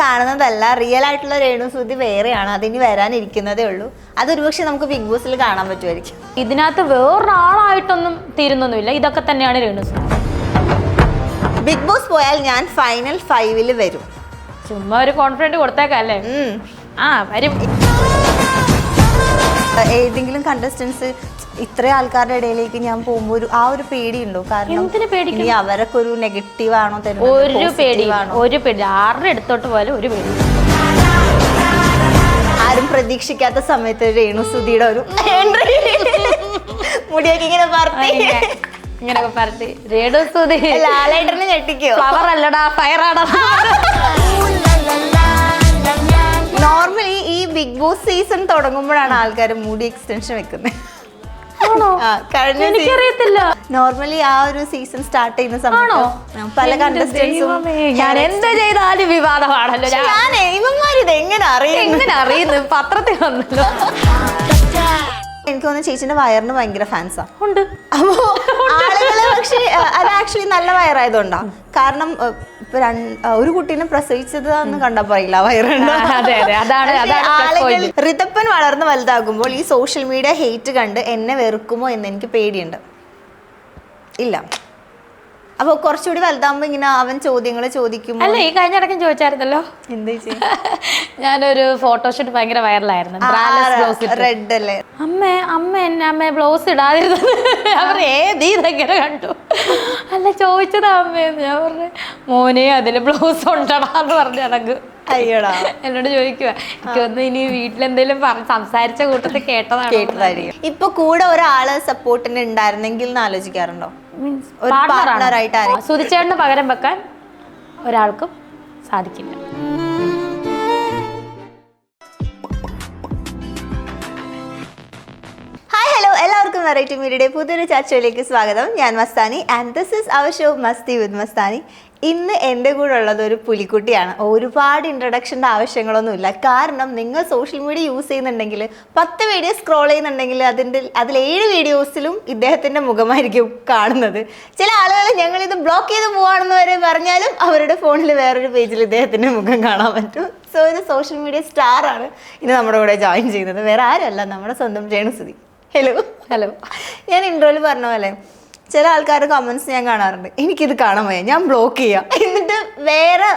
കാണുന്നതല്ല, റിയൽ ആയിട്ടുള്ള രേണുസുതി വേറെയാണ്. അതിനി വരാനിരിക്കുന്നതേ ഉള്ളൂ. അതൊരു പക്ഷെ നമുക്ക് ബിഗ് ബോസിൽ കാണാൻ പറ്റുമായിരിക്കും. ഇതിനകത്ത് വേറൊരാളായിട്ടൊന്നും തീരുന്നൊന്നുമില്ല. ഇതൊക്കെ തന്നെയാണ് രേണുസുതി. ബിഗ് ബോസ് പോയാൽ ഞാൻ ഫൈനൽ 5 വരും. ചുമ്മാ ഒരു കോൺഫിഡൻറ്റ് കൊടുത്തേക്കല്ലേ. വരും. ഏതെങ്കിലും കണ്ടസ്റ്റൻസ് ഇത്ര ആൾക്കാരുടെ ഇടയിലേക്ക് ഞാൻ പോകുമ്പോൾ ആ ഒരു പേടിയുണ്ടോ? കാരണം ഇനി അവരൊക്കെ ഒരു നെഗറ്റീവ് ആണോ തരുന്നത്? ഒരു പേടി ആരുടെ അടുത്തോട്ട് പോയാലും ഒരു പേടി. ആരും പ്രതീക്ഷിക്കാത്ത സമയത്ത് രേണുസുതിയുടെ ഒരു മുടിയൊക്കെ ഇങ്ങനെയൊക്കെ പറത്തി രേണുസുതി ലാലേട്ടനെ ഞെട്ടിക്കോ? ഫ്ലവർ അല്ലടാ, ഫയറാടാ. നോർമലി ഈ ബിഗ് ബോസ് സീസൺ തുടങ്ങുമ്പോഴാണ് ആൾക്കാർ മുടി എക്സ്റ്റൻഷൻ വെക്കുന്നത്. എനിക്കറിയത്തില്ല. നോർമലി ആ ഒരു സീസൺ സ്റ്റാർട്ട് ചെയ്യുന്ന സമയത്ത് പല കണ്ടസ്റ്റൻസും ഞാൻ എന്താ ചെയ്താലും വിവാദമാണല്ലോ. ഇവന്മാരിത് എങ്ങനെ അറിയുന്നു? പത്രത്തിൽ വന്നല്ലോ. എനിക്ക് തോന്നുന്നു ചേച്ചിന്റെ വയറിന് ഭയങ്കര ഫാൻസാ ഉണ്ട്. അപ്പോ ആളുകള് പക്ഷെ അത് ആക്ച്വലി നല്ല വയറായതുകൊണ്ടാ. കാരണം ഇപ്പൊ ഒരു കുട്ടീനെ പ്രസവിച്ചതാന്ന് കണ്ടപ്പോ അറിയില്ല വയറുണ്ട്. ഋതപ്പൻ വളർന്ന് വലുതാകുമ്പോൾ ഈ സോഷ്യൽ മീഡിയ ഹെയ്റ്റ് കണ്ട് എന്നെ വെറുക്കുമോ എന്ന് എനിക്ക് പേടിയുണ്ട്. ഇല്ല, അപ്പൊ കുറച്ചുകൂടി വലുതാകുമ്പോ ഇങ്ങനെ അവൻ ചോദ്യങ്ങൾ ചോദിക്കുമ്പോ. അല്ല, ഈ കഴിഞ്ഞ ഇടയ്ക്കും ചോദിച്ചായിരുന്നല്ലോ. എന്താ ഞാനൊരു ഫോട്ടോഷൂട്ട് ഭയങ്കര വൈറലായിരുന്നു. റെഡ് അല്ലേ? അമ്മ ബ്ലൗസ് ഇടാതിരുന്നത് അവർ ഇതെങ്ങനെ കണ്ടു? അല്ല, ചോദിച്ചതാ അമ്മയെന്ന്. ഞാൻ പറഞ്ഞു മോനെ അതില് ബ്ലൗസ് ഉണ്ടടാന്ന് പറഞ്ഞു. അടങ്ങ് അയ്യോടാ എന്നോട് ചോദിക്കുക. എനിക്കൊന്ന് ഇനി വീട്ടിലെന്തെങ്കിലും സംസാരിച്ച കൂട്ടത്തിൽ കേട്ടതായിരിക്കും. ഇപ്പൊ കൂടെ ഒരാള് സപ്പോർട്ടിന് ഉണ്ടായിരുന്നെങ്കിൽ എന്ന് ആലോചിക്കാറുണ്ടോ? സുധിച്ചേട്ടന് പകരം വെക്കാൻ ഒരാൾക്കും സാധിക്കില്ല. ഹായ്, ഹലോ, എല്ലാവർക്കും വെറൈറ്റി മീഡിയയുടെ പുതിയൊരു ചർച്ചയിലേക്ക് സ്വാഗതം. ഞാൻ Mastani and this is our show Masti with Mastani. ഇന്ന് എൻ്റെ കൂടെ ഉള്ളത് ഒരു പുലിക്കുട്ടിയാണ്. ഒരുപാട് ഇൻട്രഡക്ഷൻ്റെ ആവശ്യങ്ങളൊന്നുമില്ല. കാരണം നിങ്ങൾ സോഷ്യൽ മീഡിയ യൂസ് ചെയ്യുന്നുണ്ടെങ്കിൽ 10 വീഡിയോ സ്ക്രോൾ ചെയ്യുന്നുണ്ടെങ്കിൽ അതിൽ 7 വീഡിയോസിലും ഇദ്ദേഹത്തിൻ്റെ മുഖമായിരിക്കും കാണുന്നത്. ചില ആളുകൾ ഞങ്ങളിത് ബ്ലോക്ക് ചെയ്ത് പോവാണെന്ന് വരെ പറഞ്ഞാലും അവരുടെ ഫോണിൽ വേറൊരു പേജിൽ ഇദ്ദേഹത്തിൻ്റെ മുഖം കാണാൻ പറ്റും. സോ ഒരു സോഷ്യൽ മീഡിയ സ്റ്റാറാണ് ഇന്ന് നമ്മുടെ കൂടെ ജോയിൻ ചെയ്യുന്നത്. വേറെ ആരുമല്ല, നമ്മുടെ സ്വന്തം രേണുസുതി. ഹലോ. ഞാൻ ഇൻട്രോയിൽ പറഞ്ഞ പോലെ ചില ആൾക്കാരുടെ കമൻസ് ഞാൻ കാണാറുണ്ട്, എനിക്കിത് കാണാൻ വയ്യ, ഞാൻ ബ്ലോക്ക് ചെയ്യാം. എന്നിട്ട് വേറെ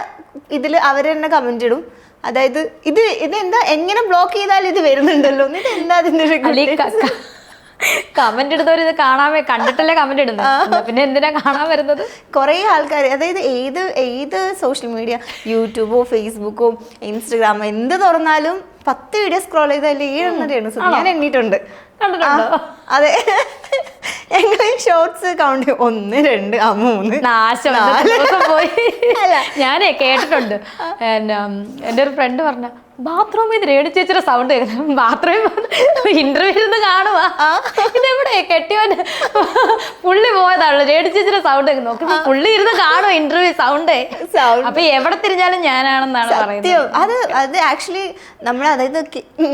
ഇതിൽ അവർ തന്നെ കമന്റ് ഇടും. അതായത് ഇതെന്താ, എങ്ങനെ ബ്ലോക്ക് ചെയ്താലും ഇത് വരുന്നുണ്ടല്ലോ, ഇത് എന്താ അതിൻ്റെ കമന്റ് ഇടുന്നവർ ഇത് കണ്ടിട്ടല്ലേ കമന്റ് ഇടുന്നത്, പിന്നെ എന്തിനാ കാണാൻ വരുന്നത്? കുറേ ആൾക്കാർ, അതായത് ഏത് സോഷ്യൽ മീഡിയ, യൂട്യൂബോ ഫേസ്ബുക്കോ ഇൻസ്റ്റഗ്രാമോ എന്ത് തുറന്നാലും 10 വീഡിയോ സ്ക്രോൾ ചെയ്താൽ 7 ഞാൻ എണ്ണിയിട്ടുണ്ട്. അതെ, ഞങ്ങൾ ഷോർട്സ് കൗണ്ട് 1, 2, 3 നാശം പോയി. ഞാനേ കേട്ടിട്ടുണ്ട്. എൻ്റെ ഒരു ഫ്രണ്ട് പറഞ്ഞ ബാത്റൂമിൽ ഇത് രേണു ചേച്ചിയുടെ സൗണ്ട് കേൾക്കുന്നു. ബാത്റൂമിൽ ഇന്റർവ്യൂ ഇരുന്ന് കാണുവാ. ഇതെവിടെ കെട്ടിയോൻ പുള്ളി പോയതാണല്ലോ, രേണു ചേച്ചിയുടെ സൗണ്ട് നോക്കി പുള്ളി ഇരുന്ന് കാണും ഇന്റർവ്യൂ സൗണ്ട്. അപ്പൊ എവിടെ തിരിഞ്ഞാലും ഞാനാണെന്നാണ് പറയുന്നത്. അത് ആക്ച്വലി നമ്മൾ അതായത്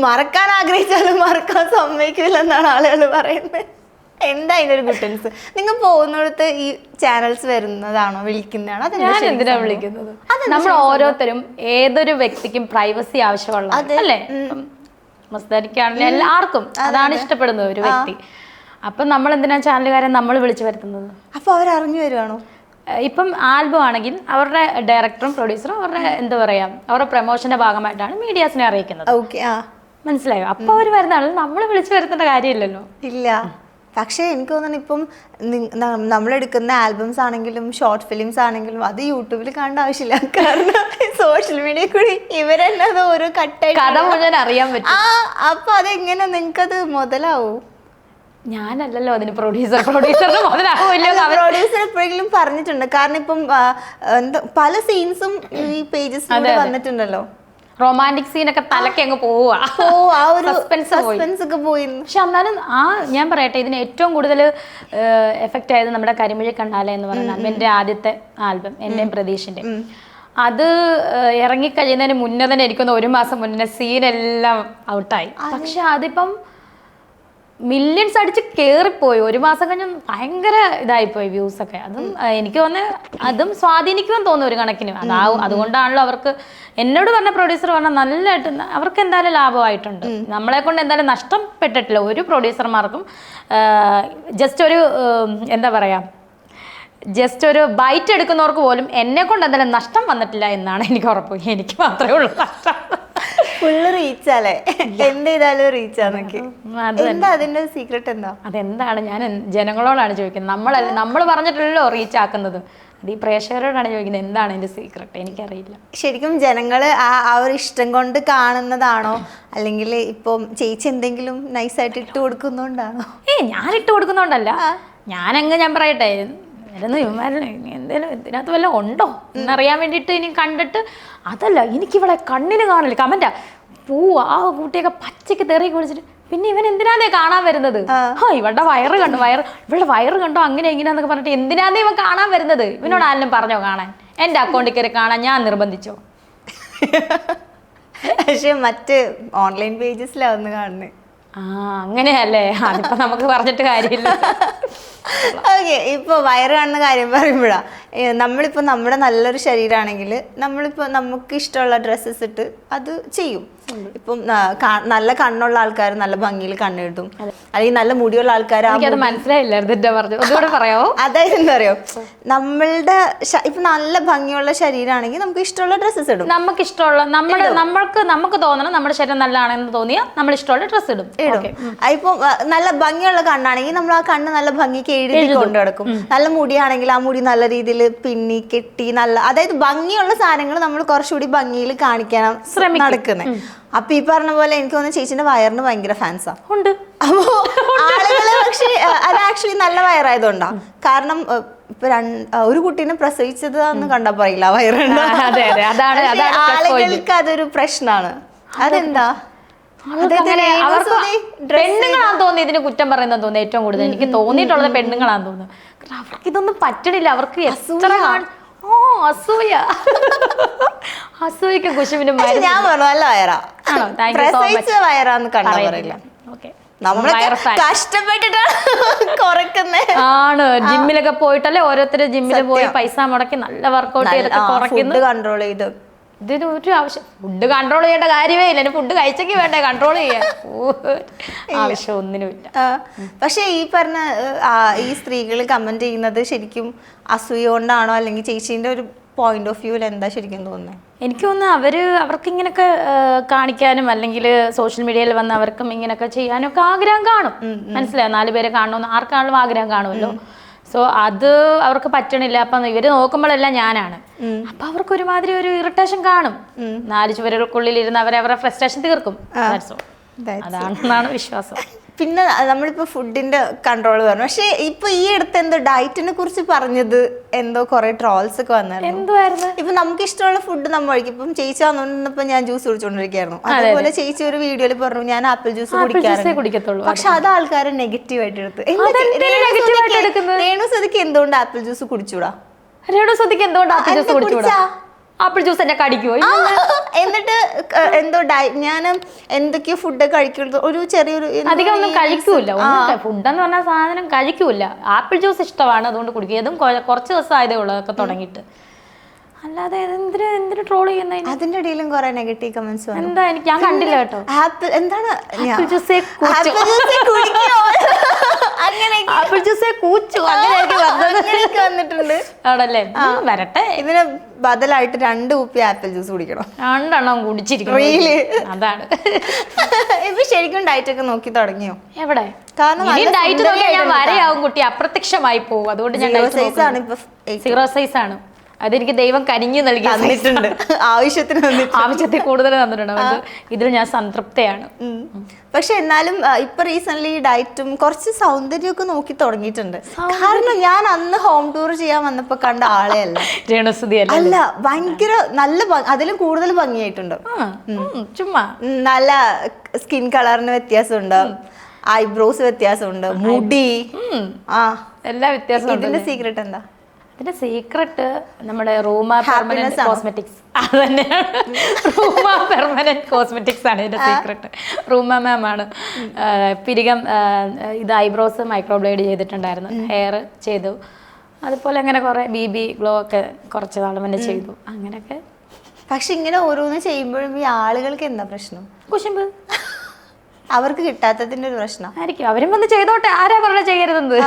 മറക്കാൻ ആഗ്രഹിച്ചാലും മറക്കാൻ സമ്മതിക്കില്ലെന്നാണ് ആളുകൾ പറയുന്നത്. എന്താ അതിനൊരു ഗുഡൻസ്? നിങ്ങൾ പോകുന്നിടത്ത് ഈ ചാനൽസ് വരുന്നതാണോ, വിളിക്കുന്നതാണോ? ഞാൻ എന്തിനാ വിളിക്കുന്നത്? നമ്മൾ ഓരോരുത്തരും ഏതൊരു വ്യക്തിക്കും പ്രൈവസി ആവശ്യമുള്ള അല്ലേ? മസ്താനിക്കാണെങ്കിലും എല്ലാവർക്കും അതാണ് ഇഷ്ടപ്പെടുന്നത് ഒരു വ്യക്തി. അപ്പൊ നമ്മൾ എന്തിനാ ചാനലുകാരെ നമ്മൾ വിളിച്ചു വരുത്തുന്നത്? അപ്പൊ അവരറിഞ്ഞു വരുവാണോ? ഇപ്പം ആൽബം ആണെങ്കിൽ അവരുടെ ഡയറക്ടറും പ്രൊഡ്യൂസറും അവരുടെ എന്താ പറയാ അവരുടെ പ്രൊമോഷന്റെ ഭാഗമായിട്ടാണ് മീഡിയാസിനെ അറിയിക്കുന്നത്. മനസ്സിലായോ? അപ്പൊ അവർ വരുന്നതാണ്, നമ്മൾ വിളിച്ചു വരുത്തേണ്ട കാര്യമില്ലല്ലോ. ഇല്ല, പക്ഷേ എനിക്ക് തോന്നുന്നു ഇപ്പം നമ്മളെടുക്കുന്ന ആൽബംസ് ആണെങ്കിലും ഷോർട്ട് ഫിലിംസ് ആണെങ്കിലും അത് യൂട്യൂബിൽ കാണേണ്ട ആവശ്യമില്ല. കാരണം സോഷ്യൽ മീഡിയ കൂടി ഇവരെന്നെ അത് ഓരോ കട്ടായി കഥ മുഴുവൻ അറിയാൻ പറ്റും. അപ്പൊ അതെങ്ങനെ നിങ്ങൾക്കത് മുതലാവൂ? ഞാനല്ലല്ലോ അതിന് പ്രൊഡ്യൂസറിന് മുതലാവില്ല. പ്രൊഡ്യൂസർ എപ്പോഴെങ്കിലും പറഞ്ഞിട്ടുണ്ട്? കാരണം ഇപ്പം പല സീൻസും ഈ പേജസിലൂടെ വന്നിട്ടുണ്ടല്ലോ. റൊമാൻറ്റിക് സീനൊക്കെ തലക്ക് അങ്ങ് പോവുക. സസ്പെൻസ് ഒക്കെ പോയി. പക്ഷെ എന്നാലും ഞാൻ പറയട്ടെ, ഇതിന് ഏറ്റവും കൂടുതൽ എഫക്റ്റ് ആയത് നമ്മുടെ കരിമിഴി കണ്ണാല എന്ന് പറയുന്ന എൻ്റെ ആദ്യത്തെ ആൽബം, എൻ്റെയും പ്രതീഷിൻ്റെ. അത് ഇറങ്ങിക്കഴിയുന്നതിന് മുന്നേ തന്നെ എനിക്കൊന്ന് 1 മാസം മുന്നേ സീനെല്ലാം ഔട്ടായി. പക്ഷെ അതിപ്പം മില്യൺസ് അടിച്ച് കയറിപ്പോയി. ഒരു മാസം കഴിഞ്ഞ് ഭയങ്കര ഇതായിപ്പോയി വ്യൂസൊക്കെ. അതും എനിക്ക് തോന്നുന്നത് അതും സ്വാധീനിക്കുമെന്ന് തോന്നുന്നു ഒരു കണക്കിന്. അതുകൊണ്ടാണല്ലോ അവർക്ക് എന്നോട് പറഞ്ഞ പ്രൊഡ്യൂസർ പറഞ്ഞാൽ നല്ലതായിട്ട് അവർക്ക് എന്തായാലും ലാഭമായിട്ടുണ്ട്. നമ്മളെ കൊണ്ട് എന്തായാലും നഷ്ടപ്പെട്ടിട്ടില്ല ഒരു പ്രൊഡ്യൂസർമാർക്കും. ജസ്റ്റ് ഒരു എന്താ പറയുക, ജസ്റ്റ് ഒരു ബൈറ്റ് എടുക്കുന്നവർക്ക് പോലും എന്നെ കൊണ്ട് എന്തായാലും നഷ്ടം വന്നിട്ടില്ല എന്നാണ് എനിക്ക് ഉറപ്പ്. എനിക്ക് മാത്രമേ ഉള്ളൂ നഷ്ടം. ഫുള്ള് റീച്ചാലേ, എന്ത് ചെയ്താലും റീച്ചാന്നൊക്കെ. എന്താ അതിന്റെ സീക്രട്ട് എന്താ? അതെന്താണ് ഞാൻ ജനങ്ങളോടാണ് ചോദിക്കുന്നത്. നമ്മൾ പറഞ്ഞിട്ടല്ലോ റീച്ച് ആക്കുന്നത്. അത് ഈ പ്രേക്ഷകരോടാണ് ചോദിക്കുന്നത് എന്താണ് അതിന്റെ സീക്രട്ട്. എനിക്കറിയില്ല. ശരിക്കും ജനങ്ങള് ആ ഒരു ഇഷ്ടം കൊണ്ട് കാണുന്നതാണോ, അല്ലെങ്കിൽ ഇപ്പം ചേച്ചി എന്തെങ്കിലും നൈസായിട്ട് ഇട്ട് കൊടുക്കുന്നോണ്ടാണോ? ഞാൻ ഇട്ട് കൊടുക്കുന്നോണ്ടല്ല. ഞാൻ പറയട്ടെ, എന്തേലും ഇതിനകത്ത് വല്ലതും ഉണ്ടോ എന്നറിയാൻ വേണ്ടിയിട്ട് ഇനി കണ്ടിട്ട്. അതല്ല, എനിക്കിവിടെ കണ്ണിന് കാണില്ല. കമന്റാ ആ കുട്ടിയൊക്കെ പച്ചയ്ക്ക് തെറിയൊക്കെ വിളിച്ചിട്ട് പിന്നെ ഇവൻ എന്തിനാന്നേ കാണാൻ വരുന്നത്? ഇവളുടെ വയറ് കണ്ടോ, ഇവളുടെ വയറ് കണ്ടോ, അങ്ങനെ എങ്ങനെയാന്നൊക്കെ പറഞ്ഞിട്ട് എന്തിനാന്നേ ഇവൻ കാണാൻ വരുന്നത്? ഇവനോട് ആരെങ്കിലും പറഞ്ഞോ കാണാൻ? എൻ്റെ അക്കൗണ്ടിൽ കയറി കാണാൻ ഞാൻ നിർബന്ധിച്ചോ? പക്ഷെ മറ്റ് ഓൺലൈൻ പേജസിലാ ഒന്ന് കാണുന്നത്. അങ്ങനെയല്ലേ? അതിപ്പോ നമുക്ക് പറഞ്ഞിട്ട് കാര്യമില്ല. ഓക്കെ, ഇപ്പൊ വയറ് കാണുന്ന കാര്യം പറയുമ്പോഴാ, നമ്മളിപ്പോ നമ്മുടെ നല്ലൊരു ശരീരമാണെങ്കിൽ നമ്മളിപ്പോ നമുക്ക് ഇഷ്ടമുള്ള ഡ്രസ്സസ് ഇട്ട് അത് ചെയ്യും. ഇപ്പം നല്ല കണ്ണുള്ള ആൾക്കാർ നല്ല ഭംഗിയിൽ കണ്ണ് കിട്ടും, അല്ലെങ്കിൽ നല്ല മുടിയുള്ള ആൾക്കാർ. മനസ്സിലായില്ല, പറയാമോ? അതായത് എന്താ അറിയോ, നമ്മളുടെ ഇപ്പൊ നല്ല ഭംഗിയുള്ള ശരീരമാണെങ്കിൽ നമുക്ക് ഇഷ്ടമുള്ള ഡ്രസ്സസ് ഇടും. നമുക്ക് ഇഷ്ടമുള്ള നമുക്ക് തോന്നണം നമ്മുടെ ശരീരം നല്ലതാണെന്ന് തോന്നിയാൽ നമ്മൾ ഇഷ്ടമുള്ള ഡ്രസ്സ് ഇടും. ഇപ്പം നല്ല ഭംഗിയുള്ള കണ്ണാണെങ്കിൽ നമ്മൾ ആ കണ്ണ് നല്ല ഭംഗിക്ക് എഴുതി കൊണ്ടു നടക്കും. നല്ല മുടിയാണെങ്കിൽ ആ മുടി നല്ല രീതിയിൽ പിന്നി കെട്ടി അതായത് ഭംഗിയുള്ള സാധനങ്ങൾ നമ്മൾ കുറച്ചുകൂടി ഭംഗിയിൽ കാണിക്കാൻ നടക്കുന്നത്. അപ്പൊ ഈ പറഞ്ഞ പോലെ എനിക്ക് തോന്നുന്നു ചേച്ചിന്റെ വയറിന് ഭയങ്കര ഫാൻസാ ഉണ്ട്. അപ്പോ ആളുകള് പക്ഷെ അത് ആക്ച്വലി നല്ല വയറായതുകൊണ്ടാ. കാരണം ഇപ്പൊ ഒരു കുട്ടീനെ പ്രസവിച്ചത് എന്ന് കണ്ടാ പറയില്ല വയറുണ്ട്. ആളുകൾക്ക് അതൊരു പ്രശ്നമാണ്. അതെന്താ? പെണ്ണുങ്ങളാന്ന് തോന്നി ഇതിന് കുറ്റം പറയുന്നത് തോന്നുന്നു. ഏറ്റവും കൂടുതൽ എനിക്ക് തോന്നിയിട്ടുള്ളത് പെണ്ണുങ്ങളാന്ന് തോന്നുന്നു. അവർക്ക് ഇതൊന്നും പറ്റണില്ല. അവർക്ക് അസൂയക്ക് കുശുവിനും ഞാൻ പറഞ്ഞു നല്ല വയറാ, പ്രസവിച്ച വയറാന്ന് കണ്ടാ പറയില്ല. കഷ്ടപ്പെട്ടിട്ടാണ് കുറയ്ക്കുന്നത്. ആണ്, ജിമ്മിലൊക്കെ പോയിട്ടല്ലേ ഓരോരുത്തര് ജിമ്മിൽ പോയി പൈസ മുടക്കി നല്ല വർക്കൗട്ട് ചെയ്തൊക്കെ കുറയ്ക്കുന്നു, കൺട്രോൾ ചെയ്ത്. ഇതിന് ഒരു ആവശ്യം, ഫുഡ് കൺട്രോൾ ചെയ്യേണ്ട കാര്യമേ ഇല്ല. ഫുഡ് കഴിച്ചെങ്കിൽ വേണ്ടേ കൺട്രോൾ ചെയ്യാൻ? ആവശ്യം ഒന്നിനുമില്ല. പക്ഷെ ഈ പറഞ്ഞ ഈ സ്ത്രീകൾ കമന്റ് ചെയ്യുന്നത് ശരിക്കും അസൂയ കൊണ്ടാണോ, അല്ലെങ്കിൽ ചേച്ചീന്റെ ഒരു പോയിന്റ് ഓഫ് വ്യൂവിൽ എന്താ ശരിക്കും തോന്നുന്നത്? എനിക്ക് തോന്നുന്നു അവർക്ക് ഇങ്ങനെയൊക്കെ കാണിക്കാനും അല്ലെങ്കിൽ സോഷ്യൽ മീഡിയയിൽ വന്ന് അവർക്കും ഇങ്ങനെയൊക്കെ ചെയ്യാനും ഒക്കെ ആഗ്രഹം കാണും. മനസ്സിലായോ? 4 പേരെ കാണണമെന്ന് ആർക്കാണെങ്കിലും ആഗ്രഹം കാണുമല്ലോ. സോ അത് അവർക്ക് പറ്റണില്ല. അപ്പം ഇവര് നോക്കുമ്പോഴെല്ലാം ഞാനാണ്. അപ്പൊ അവർക്ക് ഒരുമാതിരി ഒരു ഇറിറ്റേഷൻ കാണും. 4 ചുവരുകൾക്കുള്ളിൽ ഇരുന്ന് അവരവരുടെ ഫ്രസ്ട്രേഷൻ തീർക്കും. അതാണെന്നാണ് വിശ്വാസം. പിന്നെ നമ്മളിപ്പോ ഫുഡിന്റെ കൺട്രോൾ പറഞ്ഞു. പക്ഷെ ഇപ്പൊ ഈ അടുത്ത് എന്തോ ഡയറ്റിനെ കുറിച്ച് പറഞ്ഞത് എന്തോ കുറെ ട്രോൾസ് ഒക്കെ വന്നായിരുന്നു. എന്തുവായിരുന്നു? ഇപ്പൊ നമുക്ക് ഇഷ്ടമുള്ള ഫുഡ് നമ്മൾ കഴിക്കും. ഇപ്പം ചേച്ചി വന്നോണ്ടിരുന്നപ്പോ ഞാൻ ജ്യൂസ് കുടിച്ചോണ്ടിരിക്കായിരുന്നു. അതേപോലെ ചേച്ചി ഒരു വീഡിയോയിൽ പറഞ്ഞു ഞാൻ ആപ്പിൾ ജ്യൂസ് കുടിക്കാറുണ്ട്. പക്ഷെ അത് ആൾക്കാരെ നെഗറ്റീവ് ആയിട്ട് എടുത്ത്. രേണുസുതിക്ക് എന്തുകൊണ്ട് ആപ്പിൾ ജ്യൂസ് കുടിച്ചൂടാ? രേണുസുതിക്ക് എന്തുകൊണ്ട് ആപ്പിൾ ജ്യൂസ് കുടിച്ചൂടാ? ആപ്പിൾ ജ്യൂസ് എന്നെ കടിക്കുമോ? എന്നിട്ട് എന്തോ ഞാൻ എന്തൊക്കെയോ ഫുഡ് കഴിക്കുള്ളൂ, ഒരു ചെറിയൊരു അധികം ഒന്നും കഴിക്കൂല. ഫുഡെന്ന് പറഞ്ഞ സാധനം കഴിക്കൂല. ആപ്പിൾ ജ്യൂസ് ഇഷ്ടമാണ്, അതുകൊണ്ട് കുടിക്കും. അതും കുറച്ച് ദിവസം ആയതേ ഉള്ളൂ അതൊക്കെ തുടങ്ങിയിട്ട്. അല്ലാതെ എന്തിനു ട്രോൾ ചെയ്യുന്ന? അതിന്റെ ഇടയിലും കുറെ നെഗറ്റീവ് കമന്റ്സ് എന്താ? ഞാൻ കണ്ടില്ല കേട്ടോ. ആപ്പിൾ എന്താണ് ആപ്പിൾ ജ്യൂസ് വന്നിട്ടുണ്ട് ആണല്ലേ? വരട്ടെ. ഇതിന് ബദലായിട്ട് 2 കുപ്പി ആപ്പിൾ ജ്യൂസ് കുടിക്കണം. 2 എണ്ണം കുടിച്ചിരിക്കും. അതാണ്. ഇപ്പൊ ശരിക്കും ഡയറ്റ് ഒക്കെ നോക്കി തുടങ്ങിയോ? എവിടെ? കാരണം ഡയറ്റ് നോക്കിയാൽ ഞാൻ വരെയാവും കുട്ടി, അപ്രത്യക്ഷമായി പോകും. അതുകൊണ്ട് ഞാൻ 0 സൈസ് ആണ്. അതെനിക്ക് ദൈവം കനിഞ്ഞു നൽകി തന്നിട്ടുണ്ട്. ആവശ്യത്തിൽ കൂടുതൽ തന്നിട്ടുണ്ട്. ഇതിൽ ഞാൻ സംതൃപ്തയാണ്. പക്ഷെ എന്നാലും ഇപ്പൊ റീസെന്റ് ഡയറ്റും കുറച്ച് സൗന്ദര്യമൊക്കെ നോക്കി തുടങ്ങിയിട്ടുണ്ട്. കാരണം ഞാൻ അന്ന് ഹോം ടൂർ ചെയ്യാൻ വന്നപ്പോ കണ്ട ആളെ അല്ല രേണുസുതി അല്ല, ഭയങ്കര നല്ല അതിലും കൂടുതൽ ഭംഗിയായിട്ടുണ്ട്. ചുമ്മാ നല്ല സ്കിൻ കളറിന് വ്യത്യാസമുണ്ട്, ഐബ്രോസ് വ്യത്യാസമുണ്ട്, മുടി, എല്ലാ വ്യത്യാസവും. ഇതിന്റെ സീക്രട്ട് എന്താ? ഇതിന്റെ സീക്രട്ട് നമ്മുടെ റൂമ പെർമനന്റ് കോസ്മെറ്റിക്സ് അത് തന്നെയാണ്. റൂമ പെർമനന്റ് കോസ്മെറ്റിക്സ് ആണ് ഇതിന്റെ സീക്രട്ട്. റൂമ മാം ആണ്. പിരികം ഇത് ഐബ്രോസ് മൈക്രോബ്ലേഡ് ചെയ്തിട്ടുണ്ടായിരുന്നു, ഹെയർ ചെയ്തു, അതുപോലെ അങ്ങനെ കുറെ BB ഗ്ലോ ഒക്കെ കുറച്ച് നാൾ മുന്നേ ചെയ്തു, അങ്ങനെയൊക്കെ. പക്ഷെ ഇങ്ങനെ ഓരോന്ന് ചെയ്യുമ്പോഴും ഈ ആളുകൾക്ക് എന്താ പ്രശ്നം? കുശുമ്പ്, അവർക്ക് കിട്ടാത്തതിന്റെ ഒരു പ്രശ്നം ആയിരിക്കും. അവരും വന്ന് ചെയ്തോട്ടെ, ആരാ പറഞ്ഞ ചെയ്യരുതെന്ന്.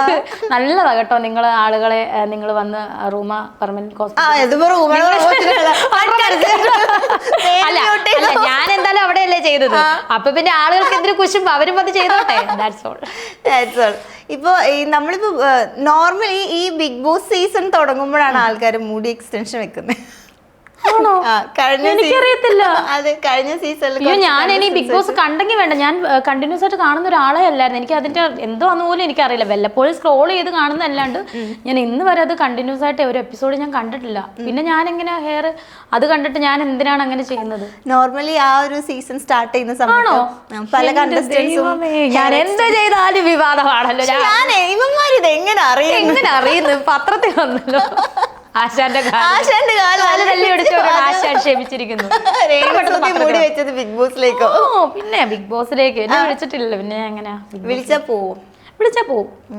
നല്ലതാ കേട്ടോ, നിങ്ങൾ ആളുകളെ നിങ്ങൾ വന്ന് റൂമ പെർമനന്റ് അല്ല ഞാൻ എന്തായാലും അവിടെയല്ലേ ചെയ്തത്, അപ്പൊ പിന്നെ ആളുകൾക്ക് എന്തൊരു കുശുമ്പ്, അവരും വന്ന് ചെയ്തോട്ടെ. That's all. ഇപ്പൊ നമ്മളിപ്പോ നോർമലി ഈ ബിഗ് ബോസ് സീസൺ തുടങ്ങുമ്പോഴാണ് ആൾക്കാർ മുടി എക്സ്റ്റൻഷൻ വെക്കുന്നത്. എനിക്കറിയത്തില്ല. അതെ, കഴിഞ്ഞ സീസണിൽ ഞാൻ ഇനി ബിഗ് ബോസ് കണ്ടെങ്കിൽ വേണ്ട, ഞാൻ കണ്ടിന്യൂസ് ആയിട്ട് കാണുന്ന ഒരാളെ അല്ലായിരുന്നു. എനിക്ക് അതിന്റെ എന്തോ അന്ന് പോലും എനിക്കറിയില്ല. വല്ലപ്പോഴും സ്ക്രോൾ ചെയ്ത് കാണുന്നതല്ലാണ്ട് ഞാൻ ഇന്ന് വരെ അത് കണ്ടിന്യൂസ് ആയിട്ട് ഒരു എപ്പിസോഡ് ഞാൻ കണ്ടിട്ടില്ല. പിന്നെ ഞാൻ എങ്ങനെ ഹെയർ അത് കണ്ടിട്ട് ഞാൻ എന്തിനാണ് അങ്ങനെ ചെയ്യുന്നത്? നോർമലി ആ ഒരു സീസൺ സ്റ്റാർട്ട് ചെയ്യുന്ന സമയത്ത് പല കണ്ടസ്റ്റൻസും ഞാൻ എന്ത് ചെയ്താലും വിവാദമാണല്ലോ. ഇവന്മാരിത് എങ്ങനെ അറിയുന്നു? പത്രത്തിൽ വന്നല്ലോ. ആശാന്റെ മുടി വെച്ചത് ബിഗ് ബോസിലേക്കോ? പിന്നെ ബിഗ് ബോസിലേക്ക് എന്നെ വിളിച്ചിട്ടില്ല. പിന്നെ എങ്ങനെയാ വിളിച്ചാ പോവും.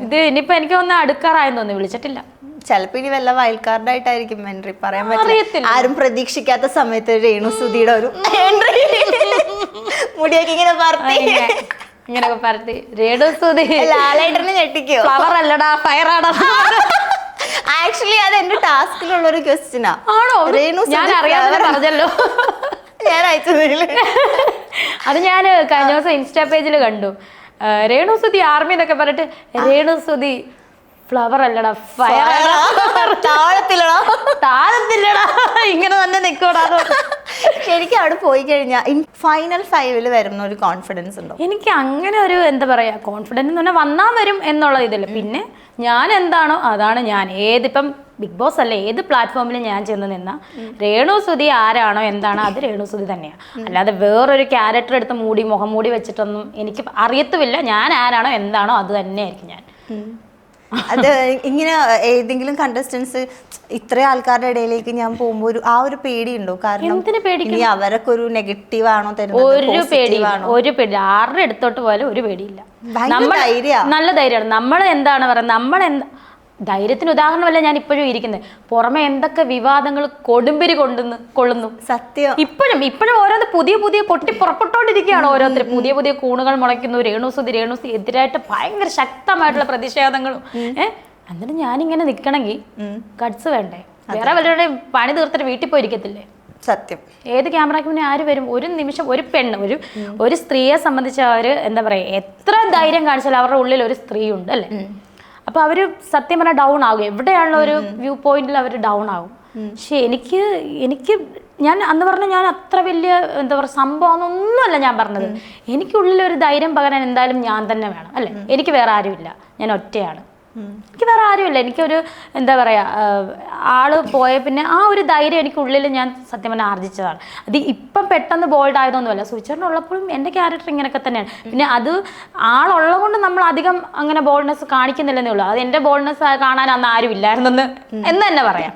ഇത് ഇനിയിപ്പോ എനിക്ക് ഒന്ന് അടുക്കാറായെന്ന് തോന്നി, വിളിച്ചിട്ടില്ല. ചിലപ്പോ ഇനി വല്ല വൈൽഡ് കാർഡായിട്ടായിരിക്കും എൻട്രി, പറയാൻ പറ്റില്ല. ആരും പ്രതീക്ഷിക്കാത്ത സമയത്ത് രേണു സുധിയുടെ ഒരു എൻട്രി, മുടിയൊക്കെ ഇങ്ങനെ ഇങ്ങനെയൊക്കെ പറത്തി രേണു സുധി ലാലേട്ടനെ ഞെട്ടിക്കോ? ഫ്ലവർ അല്ലടാ ഫയറാടാ. ആക്ച്വലി അത് എന്റെ ടാസ്കിലുള്ള ഒരു ക്വസ്റ്റ്യനാ. ആണോ? ഞാൻ അറിയാതെ പറഞ്ഞല്ലോ. ഞാൻ അയച്ചതില് അത് ഞാൻ കഴിഞ്ഞ ദിവസം ഇൻസ്റ്റാ പേജിൽ കണ്ടു. രേണു സുധി ആർമി എന്നൊക്കെ പറഞ്ഞിട്ട് രേണു സുധി ഫ്ലവർ അല്ലടാ താഴത്തില്ലടാ ഇങ്ങനെ തന്നെ നിൽക്കൂടാ. ശരിക്കും അവിടെ പോയി കഴിഞ്ഞാൽ ഫൈനൽ 5 വരുന്ന ഒരു കോൺഫിഡൻസ് ഉണ്ടോ? എനിക്ക് അങ്ങനെ ഒരു എന്താ പറയാ കോൺഫിഡൻസ് എന്ന് പറഞ്ഞാൽ വന്നാൽ വരും എന്നുള്ള ഇതില്ല. പിന്നെ ഞാൻ എന്താണോ അതാണ് ഞാൻ. ഏതിപ്പം ബിഗ് ബോസ് അല്ല, ഏത് പ്ലാറ്റ്ഫോമിൽ ഞാൻ ചെന്ന് നിന്നാ രേണു സുധി ആരാണോ എന്താണോ അത് രേണു സുധി തന്നെയാണ്. അല്ലാതെ വേറൊരു ക്യാരക്ടർ എടുത്ത് മുഖം മൂടി വെച്ചിട്ടൊന്നും എനിക്ക് അറിയത്തുമില്ല. ഞാൻ ആരാണോ എന്താണോ അത് തന്നെയായിരിക്കും ഞാൻ. അത് ഇങ്ങനെ ഏതെങ്കിലും കണ്ടസ്റ്റൻസ് ഇത്ര ആൾക്കാരുടെ ഇടയിലേക്ക് ഞാൻ പോകുമ്പോൾ ആ ഒരു പേടിയുണ്ടോ? കാരണം ഇനി അവരൊക്കെ ഒരു നെഗറ്റീവ് ആണോ തരുന്നത്? ഒരു പേടി ആരുടെ അടുത്തോട്ട് പോയാലും ഒരു പേടിയില്ല. നല്ല ധൈര്യമാണ്. നമ്മൾ എന്താണ് പറയുന്നത്, ധൈര്യത്തിന് ഉദാഹരണമല്ല ഞാൻ ഇപ്പോഴും ഇരിക്കുന്നത്. പുറമെ എന്തൊക്കെ വിവാദങ്ങൾ കൊടുമ്പിരി കൊള്ളുന്നു. സത്യം. ഇപ്പോഴും ഓരോന്ന് പുതിയ പൊട്ടി പുറപ്പെട്ടോണ്ടിരിക്കുകയാണ്. ഓരോരുത്തർ പുതിയ കൂണുകൾ മുളയ്ക്കുന്നു. രേണു സുധി എതിരായിട്ട് ഭയങ്കര ശക്തമായിട്ടുള്ള പ്രതിഷേധങ്ങളും. എന്നിട്ട് ഞാനിങ്ങനെ നിൽക്കണമെങ്കിൽ ഗഡ്സ് വേണ്ടേ? വേറെ വല്ലവരുടെയും പണി തീർത്തിട്ട് വീട്ടിൽ പോയിരിക്കത്തില്ലേ? സത്യം. ഏത് ക്യാമറയ്ക്ക് മുന്നേ ആര് വരും? ഒരു നിമിഷം ഒരു പെണ്ണ് ഒരു സ്ത്രീയെ സംബന്ധിച്ച് അവർ എന്താ പറയുക, എത്ര ധൈര്യം കാണിച്ചാലും അവരുടെ ഉള്ളിൽ ഒരു സ്ത്രീ ഉണ്ട് അല്ലേ? അപ്പൊ അവര് സത്യം പറഞ്ഞാൽ ഡൗൺ ആകും. എവിടെയാണല്ലോ ഒരു വ്യൂ പോയിന്റിൽ അവർ ഡൗൺ ആകും. പക്ഷെ എനിക്ക് ഞാൻ അന്ന് പറഞ്ഞ ഞാൻ അത്ര വലിയ എന്താ പറയുക സംഭവമൊന്നുമല്ല ഞാൻ പറഞ്ഞത്. എനിക്കുള്ളിൽ ഒരു ധൈര്യം പകരാൻ എന്തായാലും ഞാൻ തന്നെ വേണം അല്ലേ? എനിക്ക് വേറെ ആരുമില്ല, ഞാൻ ഒറ്റയാണ്. എനിക്ക് വേറെ ആരുമില്ല. എനിക്കൊരു എന്താ പറയുക ആള് പോയ പിന്നെ ആ ഒരു ധൈര്യം എനിക്കുള്ളിൽ ഞാൻ സത്യം പറഞ്ഞാൽ ആർജിച്ചതാണ്. അത് ഇപ്പം പെട്ടെന്ന് ബോൾഡ് ആയതൊന്നുമല്ല. സുചേട്ടനുള്ളപ്പോഴും എൻ്റെ ക്യാരക്ടർ ഇങ്ങനെയൊക്കെ തന്നെയാണ്. പിന്നെ അത് ആളുള്ളത് കൊണ്ട് നമ്മൾ അധികം അങ്ങനെ ബോൾഡ്നെസ് കാണിക്കുന്നില്ലെന്നേ ഉള്ളൂ. അത് എൻ്റെ ബോൾഡ്നെസ് കാണാൻ അന്ന് ആരും ഇല്ലായിരുന്നെന്ന് എന്ന് തന്നെ പറയാം.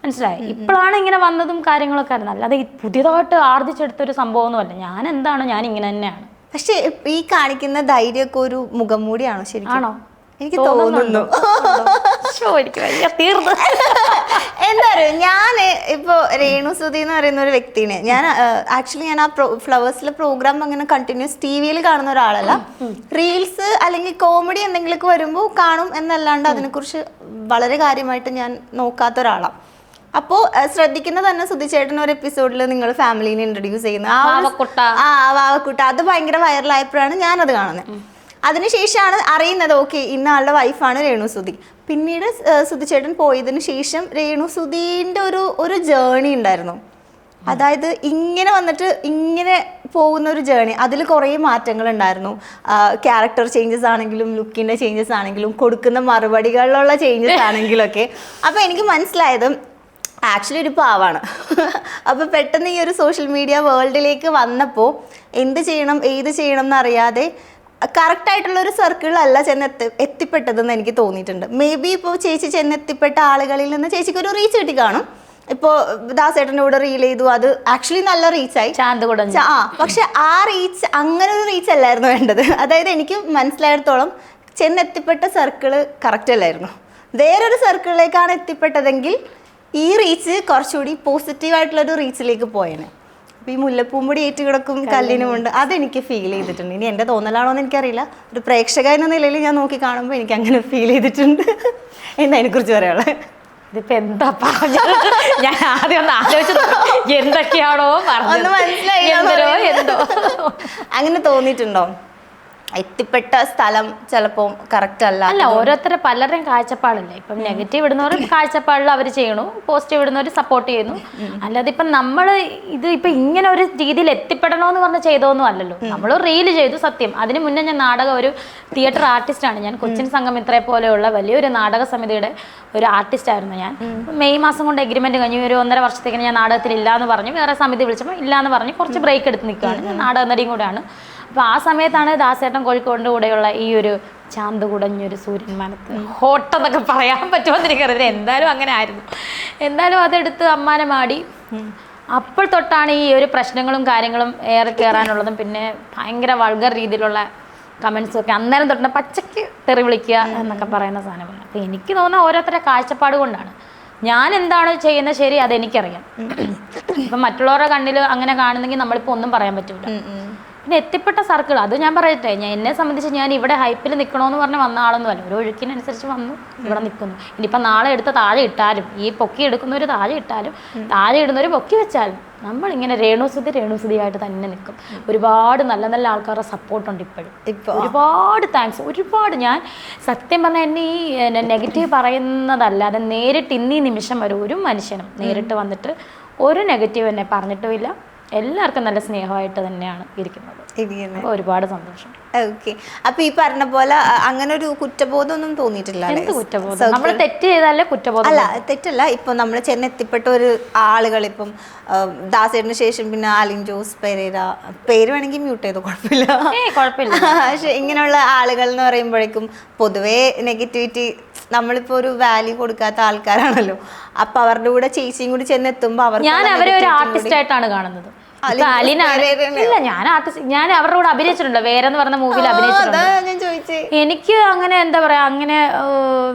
മനസ്സിലായി? ഇപ്പോഴാണ് ഇങ്ങനെ വന്നതും കാര്യങ്ങളൊക്കെ ആയിരുന്നു. അല്ലാതെ പുതിയതായിട്ട് ആർജിച്ചെടുത്തൊരു സംഭവമൊന്നുമല്ല. ഞാൻ എന്താണോ ഞാൻ ഇങ്ങനെ തന്നെയാണ്. പക്ഷെ ഈ കാണിക്കുന്ന ധൈര്യമൊക്കെ ഒരു മുഖം മൂടിയാണോ? ശരിക്കും ആണോ? എനിക്ക് തോന്നുന്നു. എന്താ പറയുക, ഞാൻ ഇപ്പോൾ രേണു സുധി എന്ന് പറയുന്ന ഒരു വ്യക്തിനെ ഞാൻ ആക്ച്വലി ഞാൻ ആ ഫ്ലവേഴ്സിലെ പ്രോഗ്രാം അങ്ങനെ കണ്ടിന്യൂസ് TV-യിൽ കാണുന്ന ഒരാളല്ല. റീൽസ് അല്ലെങ്കിൽ കോമഡി എന്തെങ്കിലുമൊക്കെ വരുമ്പോൾ കാണും എന്നല്ലാണ്ട് അതിനെക്കുറിച്ച് വളരെ കാര്യമായിട്ട് ഞാൻ നോക്കാത്ത ഒരാളാണ്. അപ്പോൾ ശ്രദ്ധിക്കുന്ന തന്നെ സുധി ചേട്ടൻ ഒരു എപ്പിസോഡിൽ നിങ്ങൾ ഫാമിലീനെ ഇൻട്രൊഡ്യൂസ് ചെയ്യുന്ന വാവക്കുട്ട അത് ഭയങ്കര വൈറലായപ്പോഴാണ് ഞാനത് കാണുന്നത്. അതിനുശേഷമാണ് അറിയുന്നത് ഓക്കെ ഇന്ന ആളുടെ വൈഫാണ് രേണു സുധി. പിന്നീട് സുധി ചേട്ടൻ പോയതിനു ശേഷം രേണു സുധീൻ്റെ ഒരു ജേണി ഉണ്ടായിരുന്നു. അതായത് ഇങ്ങനെ വന്നിട്ട് ഇങ്ങനെ പോകുന്ന ഒരു ജേണി. അതിൽ കുറേ മാറ്റങ്ങൾ ഉണ്ടായിരുന്നു. ക്യാരക്ടർ ചേഞ്ചസ് ആണെങ്കിലും ലുക്കിൻ്റെ ചേഞ്ചസ് ആണെങ്കിലും കൊടുക്കുന്ന മറുപടികളിലുള്ള ചേഞ്ചസ് ആണെങ്കിലും ഒക്കെ. അപ്പോൾ എനിക്ക് മനസ്സിലായത് ആക്ച്വലി ഒരു പാവാണ്. അപ്പോൾ പെട്ടെന്ന് ഈ ഒരു സോഷ്യൽ മീഡിയ വേൾഡിലേക്ക് വന്നപ്പോൾ എന്ത് ചെയ്യണം ഏത് ചെയ്യണം എന്നറിയാതെ കറക്റ്റ് ആയിട്ടുള്ള ഒരു സർക്കിളിലല്ല എത്തിപ്പെട്ടതെന്ന് എനിക്ക് തോന്നിയിട്ടുണ്ട്. മേ ബി ഇപ്പോൾ ചേച്ചി ചെന്നെത്തിപ്പെട്ട ആളുകളിൽ നിന്ന് ചേച്ചിക്ക് ഒരു റീച്ച് കിട്ടി കാണും. ഇപ്പോൾ ദാസേട്ടൻ്റെ കൂടെ റീൽ ചെയ്തു, അത് ആക്ച്വലി നല്ല റീച്ചായി. പക്ഷെ ആ റീച്ച് അങ്ങനെ ഒരു റീച്ച് അല്ലായിരുന്നു വേണ്ടത്. അതായത് എനിക്ക് മനസ്സിലായിടത്തോളം ചെന്നെത്തിപ്പെട്ട സർക്കിള് കറക്റ്റ് അല്ലായിരുന്നു. വേറൊരു സർക്കിളിലേക്കാണ് എത്തിപ്പെട്ടതെങ്കിൽ ഈ റീച്ച് കുറച്ചുകൂടി പോസിറ്റീവായിട്ടുള്ളൊരു റീച്ചിലേക്ക് പോയേനെ. അപ്പോൾ ഈ മുല്ലപ്പൂമ്പൊടി ഏറ്റുകിടക്കും കല്ലിനുമുണ്ട് അതെനിക്ക് ഫീൽ ചെയ്തിട്ടുണ്ട്. ഇനി എൻ്റെ തോന്നലാണോ എന്ന് എനിക്കറിയില്ല. ഒരു പ്രേക്ഷക എന്ന നിലയിൽ ഞാൻ നോക്കി കാണുമ്പോൾ എനിക്ക് അങ്ങനെ ഫീൽ ചെയ്തിട്ടുണ്ട്. എന്താ അതിനെക്കുറിച്ച് പറയാനുള്ളത്? ഇതിപ്പോ എന്താ പറഞ്ഞത്? ഞാൻ ആദ്യം ഒന്ന് ആലോചിച്ചു എന്തൊക്കെയാണോ പറഞ്ഞത്, മനസ്സിലായി എന്തോ അങ്ങനെ തോന്നിയിട്ടുണ്ടോ? എത്തിപ്പെട്ട സ്ഥലം ചിലപ്പോൾ കറക്റ്റ് അല്ല. ഓരോരുത്തരെ പലരുടെയും കാഴ്ചപ്പാടല്ലേ. ഇപ്പം നെഗറ്റീവ് ഇടുന്നവർ കാഴ്ചപ്പാടിൽ അവർ ചെയ്യണു, പോസിറ്റീവ് ഇടുന്നവർ സപ്പോർട്ട് ചെയ്യുന്നു. അല്ലാതെ ഇപ്പം നമ്മൾ ഇത് ഇപ്പം ഇങ്ങനെ ഒരു രീതിയിൽ എത്തിപ്പെടണമെന്ന് പറഞ്ഞ് ചെയ്തോന്നും അല്ലല്ലോ. നമ്മൾ റീല് ചെയ്തു, സത്യം. അതിന് മുന്നേ ഞാൻ ഒരു തിയേറ്റർ ആർട്ടിസ്റ്റാണ് ഞാൻ. കൊച്ചിൻ സംഗമിത്രയെ പോലെയുള്ള വലിയൊരു നാടക സമിതിയുടെ ഒരു ആർട്ടിസ്റ്റായിരുന്നു ഞാൻ. മെയ് മാസം കൊണ്ട് എഗ്രിമെന്റ് കഴിഞ്ഞു. ഒരു 1.5 വർഷത്തേക്ക് ഞാൻ നാടകത്തിൽ ഇല്ലാന്ന് പറഞ്ഞു. വേറെ സമിതി വിളിച്ചപ്പോൾ ഇല്ലാന്ന് പറഞ്ഞ് കുറച്ച് ബ്രേക്ക് എടുത്ത് നിൽക്കുകയാണ്. ഞാൻ നാടക നടിയും കൂടെയാണ്. അപ്പോൾ ആ സമയത്താണ് ദാസേട്ടൻ കോഴിക്കോടിൻ്റെ കൂടെയുള്ള ഈ ഒരു ചാന്ത് കുടഞ്ഞൊരു സൂര്യൻ മനത്ത് ഹോട്ടെന്നൊക്കെ പറയാൻ പറ്റുമെന്ന് എനിക്കറിയില്ല. എന്തായാലും അങ്ങനെ ആയിരുന്നു. എന്തായാലും അതെടുത്ത് അമ്മാനെ മാടി. അപ്പോൾ തൊട്ടാണ് ഈ ഒരു പ്രശ്നങ്ങളും കാര്യങ്ങളും ഏറെ കയറാനുള്ളതും പിന്നെ ഭയങ്കര വൾഗർ രീതിയിലുള്ള കമൻസും ഒക്കെ അന്നേരം തൊട്ട് പച്ചയ്ക്ക് തെറി വിളിക്കുക എന്നൊക്കെ പറയുന്ന സാധനമാണ്. അപ്പോൾ എനിക്ക് തോന്നുന്ന ഓരോരുത്തരുടെ കാഴ്ചപ്പാട് കൊണ്ടാണ്. ഞാൻ എന്താണ് ചെയ്യുന്നത് ശരി അതെനിക്കറിയാം. ഇപ്പം മറ്റുള്ളവരുടെ കണ്ണിൽ അങ്ങനെ കാണുന്നെങ്കിൽ നമ്മളിപ്പോൾ ഒന്നും പറയാൻ പറ്റില്ല. പിന്നെ എത്തിപ്പെട്ട സർക്കിൾ അത് ഞാൻ പറയട്ടെ, എന്നെ സംബന്ധിച്ച് ഞാൻ ഇവിടെ ഹൈപ്പിൽ നിൽക്കണമെന്ന് പറഞ്ഞ് വന്ന ആളൊന്നുമല്ല. ഒരു ഒഴുക്കിനനുസരിച്ച് വന്നു ഇവിടെ നിൽക്കുന്നു. ഇനിയിപ്പം നാളെ എടുത്ത് താഴെ ഇട്ടാലും, ഈ പൊക്കി എടുക്കുന്നവർ താഴെ ഇട്ടാലും, താഴെ ഇടുന്നവർ പൊക്കി വെച്ചാലും നമ്മളിങ്ങനെ രേണുസുതിയായിട്ട് തന്നെ നിൽക്കും. ഒരുപാട് നല്ല നല്ല ആൾക്കാരുടെ സപ്പോർട്ടുണ്ട് ഇപ്പോഴും. ഒരുപാട് താങ്ക്സ്. ഒരുപാട് ഞാൻ സത്യം പറഞ്ഞാൽ എന്നെ ഈ നെഗറ്റീവ് പറയുന്നതല്ലാതെ നേരിട്ട് ഇന്നീ നിമിഷം വരെ ഒരു മനുഷ്യനും നേരിട്ട് വന്നിട്ട് ഒരു നെഗറ്റീവ് എന്നെ പറഞ്ഞിട്ടുമില്ല. എല്ലാവർക്കും നല്ല സ്നേഹമായിട്ട് തന്നെയാണ് ഇരിക്കുന്നത്. ഒരുപാട് സന്തോഷം. ഓക്കെ. അപ്പൊ ഈ പറഞ്ഞ പോലെ അങ്ങനെ ഒരു കുറ്റബോധം ഒന്നും തോന്നിയിട്ടില്ല? നമ്മൾ തെറ്റ് ചെയ്താലേ കുറ്റബോധം. അല്ല, തെറ്റല്ല. ഇപ്പൊ നമ്മൾ ചെന്നെത്തിപ്പെട്ട ഒരു ആളുകൾ ഇപ്പം ദാസേടിന് ശേഷം പിന്നെ ആലിൻ ജോസ് പെരേര, പേര് വേണമെങ്കിൽ മ്യൂട്ട് ചെയ്തോ, കുഴപ്പമില്ല. പക്ഷെ ഇങ്ങനെയുള്ള ആളുകൾ എന്ന് പറയുമ്പോഴേക്കും പൊതുവേ നെഗറ്റിവിറ്റി നമ്മളിപ്പോ ഒരു വാല്യൂ കൊടുക്കാത്ത ആൾക്കാരാണല്ലോ. അപ്പൊ അവരുടെ കൂടെ ചേച്ചിയും കൂടി ചെന്നെത്തുമ്പോ ഞാൻ അവരെ ഒരു ആർട്ടിസ്റ്റ് ആയിട്ടാണ് കാണുന്നത്. ഇല്ല, ഞാൻ അവരുടെ കൂടെ അഭിനയിച്ചിട്ടുണ്ട്. വേറെന്ന് പറഞ്ഞ മൂവിയിൽ അഭിനയിച്ചിട്ടുണ്ട്. എനിക്ക് അങ്ങനെ എന്താ പറയാ, അങ്ങനെ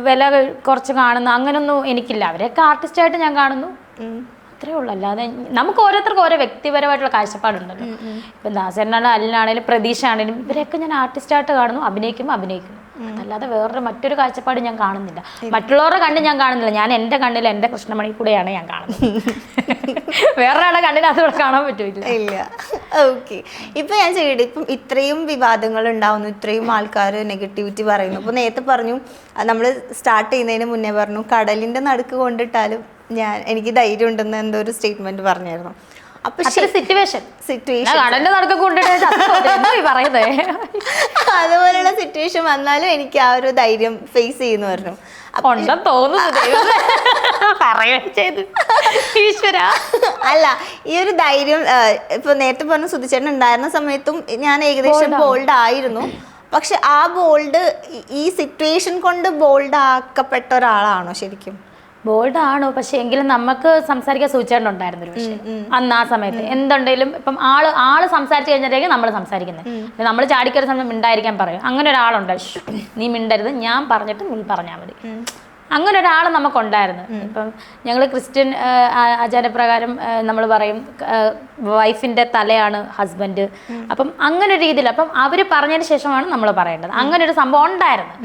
വില കുറച്ച് കാണുന്ന അങ്ങനൊന്നും എനിക്കില്ല. അവരെയൊക്കെ ആർട്ടിസ്റ്റായിട്ട് ഞാൻ കാണുന്നു, അത്രേ ഉള്ളൂ. അല്ലാതെ നമുക്ക് ഓരോരുത്തർക്കും ഓരോ വ്യക്തിപരമായിട്ടുള്ള കാഴ്ചപ്പാടുണ്ടല്ലോ. ഇപ്പം ദാസേട്ടനാണെങ്കിലും അലിനാണെങ്കിലും പ്രതീക്ഷ ആണെങ്കിലും ഇവരെയൊക്കെ ഞാൻ ആർട്ടിസ്റ്റായിട്ട് കാണുന്നു, അഭിനയിക്കുന്നു. അതല്ലാതെ വേറൊരു മറ്റൊരു കാഴ്ചപ്പാട് ഞാൻ കാണുന്നില്ല. മറ്റുള്ളവരുടെ കണ്ണിൽ ഞാൻ കാണുന്നില്ല. ഞാൻ എൻ്റെ കണ്ണിൽ എൻ്റെ കൃഷ്ണമണി കൂടെയാണ് ഞാൻ കാണുന്നത്. വേറൊരാളെ കണ്ണിനകത്തോടെ കാണാൻ പറ്റില്ല. ഇല്ല. ഓക്കെ. ഇപ്പൊ ഞാൻ ചെയ്യട്ടെ, ഇപ്പം ഇത്രയും വിവാദങ്ങൾ ഉണ്ടാവുന്നു, ഇത്രയും ആൾക്കാർ നെഗറ്റിവിറ്റി പറയുന്നു. ഇപ്പൊ നേരത്തെ പറഞ്ഞു, നമ്മൾ സ്റ്റാർട്ട് ചെയ്യുന്നതിന് മുന്നേ പറഞ്ഞു കടലിന്റെ നടുക്ക് കൊണ്ടിട്ടാലും എനിക്ക് ധൈര്യം ഉണ്ടെന്ന് എന്തോ ഒരു സ്റ്റേറ്റ്മെന്റ് പറഞ്ഞായിരുന്നു. അപ്പൊ അതുപോലെയുള്ള സിറ്റുവേഷൻ വന്നാലും എനിക്ക് ആ ഒരു ധൈര്യം ഫേസ് ചെയ്യുന്നു പറഞ്ഞു. അല്ല, ഈ ഒരു ധൈര്യം ഇപ്പൊ നേരത്തെ പറഞ്ഞ സുധിച്ചേട്ടൻ ഉണ്ടായിരുന്ന സമയത്തും ഞാൻ ഏകദേശം ബോൾഡ് ആയിരുന്നു. പക്ഷെ ആ ബോൾഡ് ഈ സിറ്റുവേഷൻ കൊണ്ട് ബോൾഡ് ആക്കപ്പെട്ട ഒരാളാണോ ശരിക്കും? ബോൾഡ് ആണോ, പക്ഷെ എങ്കിലും നമുക്ക് സംസാരിക്കാൻ സൂചിച്ചിട്ടുണ്ടായിരുന്നു ഒരു പക്ഷേ അന്ന് ആ സമയത്ത്. എന്തുണ്ടെങ്കിലും ഇപ്പം ആള് സംസാരിച്ചു കഴിഞ്ഞിട്ടായിരിക്കും നമ്മൾ സംസാരിക്കുന്നത്. നമ്മൾ ചാടിക്കറി സമയം മിണ്ടായിരിക്കാൻ പറയും. അങ്ങനെ ഒരാളുണ്ട്, നീ മിണ്ടരുത്, ഞാൻ പറഞ്ഞിട്ട് നീ പറഞ്ഞാൽ മതി. അങ്ങനെ ഒരാൾ നമുക്കുണ്ടായിരുന്നു. ഇപ്പം ഞങ്ങൾ ക്രിസ്ത്യൻ ആചാരപ്രകാരം നമ്മൾ പറയും വൈഫിൻ്റെ തലയാണ് ഹസ്ബൻഡ്. അപ്പം അങ്ങനെ ഒരു രീതിയിൽ അപ്പം അവർ പറഞ്ഞതിന് ശേഷമാണ് നമ്മൾ പറയേണ്ടത്. അങ്ങനെ ഒരു സംഭവം ഉണ്ടായിരുന്നു.